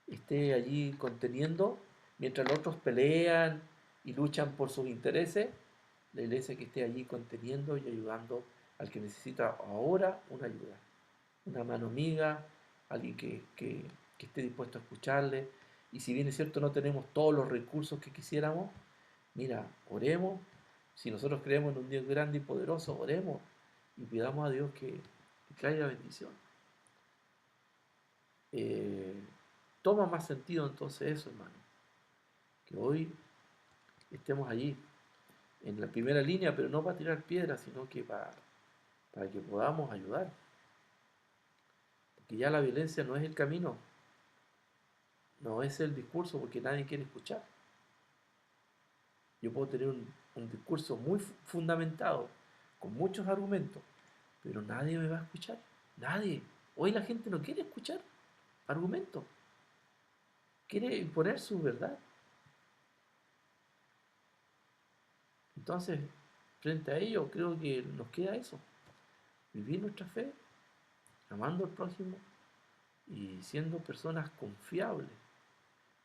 esté allí conteniendo, mientras los otros pelean y luchan por sus intereses, la iglesia que esté allí conteniendo y ayudando al que necesita ahora una ayuda, una mano amiga, alguien que esté dispuesto a escucharle. Y si bien es cierto no tenemos todos los recursos que quisiéramos, mira, oremos. Si nosotros creemos en un Dios grande y poderoso, oremos y pidamos a Dios que traiga bendición. toma más sentido entonces eso, hermano. Que hoy estemos allí, en la primera línea, pero no para tirar piedras, sino que para que podamos ayudar. Porque ya la violencia no es el camino, no es el discurso, porque nadie quiere escuchar. Yo puedo tener un discurso muy fundamentado, con muchos argumentos, pero nadie me va a escuchar. Nadie. Hoy la gente no quiere escuchar argumentos. Quiere imponer su verdad. Entonces, frente a ello, creo que nos queda eso. Vivir nuestra fe, amando al prójimo y siendo personas confiables.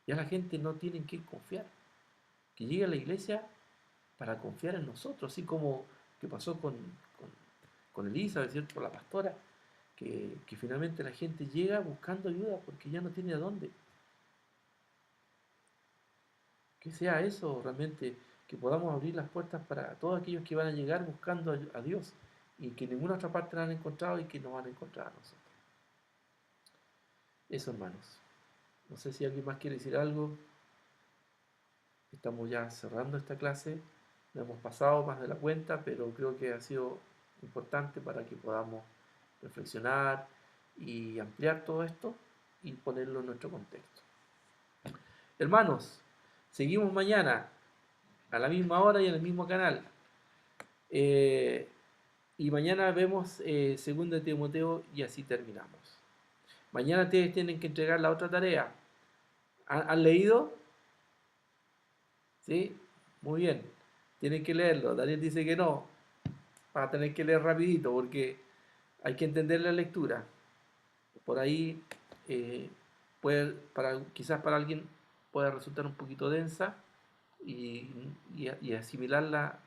Ya la gente no tiene en qué confiar. Que llegue a la iglesia para confiar en nosotros, así como que pasó con Elizabeth, ¿cierto? Con la pastora, que finalmente la gente llega buscando ayuda porque ya no tiene a dónde. Que sea eso realmente, que podamos abrir las puertas para todos aquellos que van a llegar buscando a Dios y que en ninguna otra parte la han encontrado y que nos van a encontrar a nosotros. Eso, hermanos. No sé si alguien más quiere decir algo. Estamos ya cerrando esta clase. Nos hemos pasado más de la cuenta, pero creo que ha sido importante para que podamos reflexionar y ampliar todo esto y ponerlo en nuestro contexto. Hermanos, seguimos mañana a la misma hora y en el mismo canal. Y mañana vemos 2 de Timoteo y así terminamos. Mañana ustedes tienen que entregar la otra tarea. ¿Han leído? ¿Sí? Muy bien. Tienen que leerlo. Daniel dice que no. Van a tener que leer rapidito porque hay que entender la lectura. Por ahí quizás para alguien pueda resultar un poquito densa y asimilarla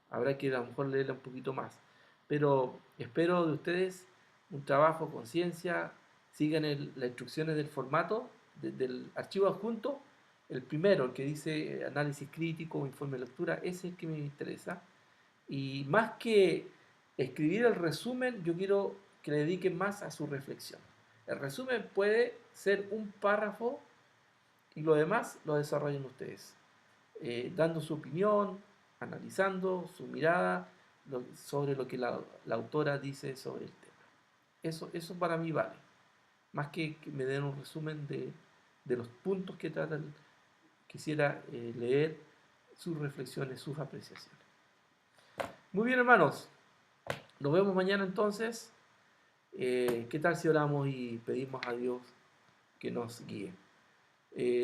habrá que a lo mejor leerla un poquito más. Pero espero de ustedes un trabajo con conciencia, sigan las instrucciones del formato, del archivo adjunto, el primero, el que dice análisis crítico, informe de lectura, ese es el que me interesa. Y más que escribir el resumen, yo quiero que le dediquen más a su reflexión. El resumen puede ser un párrafo y lo demás lo desarrollen ustedes, dando su opinión, analizando su mirada sobre lo que la autora dice sobre el tema. Eso para mí vale, más que me den un resumen de los puntos que tratan. Quisiera leer sus reflexiones, sus apreciaciones. Muy bien, hermanos, nos vemos mañana entonces. ¿Qué tal si oramos y pedimos a Dios que nos guíe?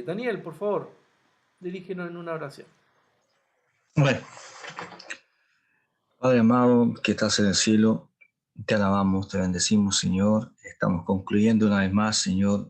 Daniel, por favor, dirígenos en una oración. Bueno, Padre amado, que estás en el cielo, te alabamos, te bendecimos, Señor. Estamos concluyendo una vez más, Señor,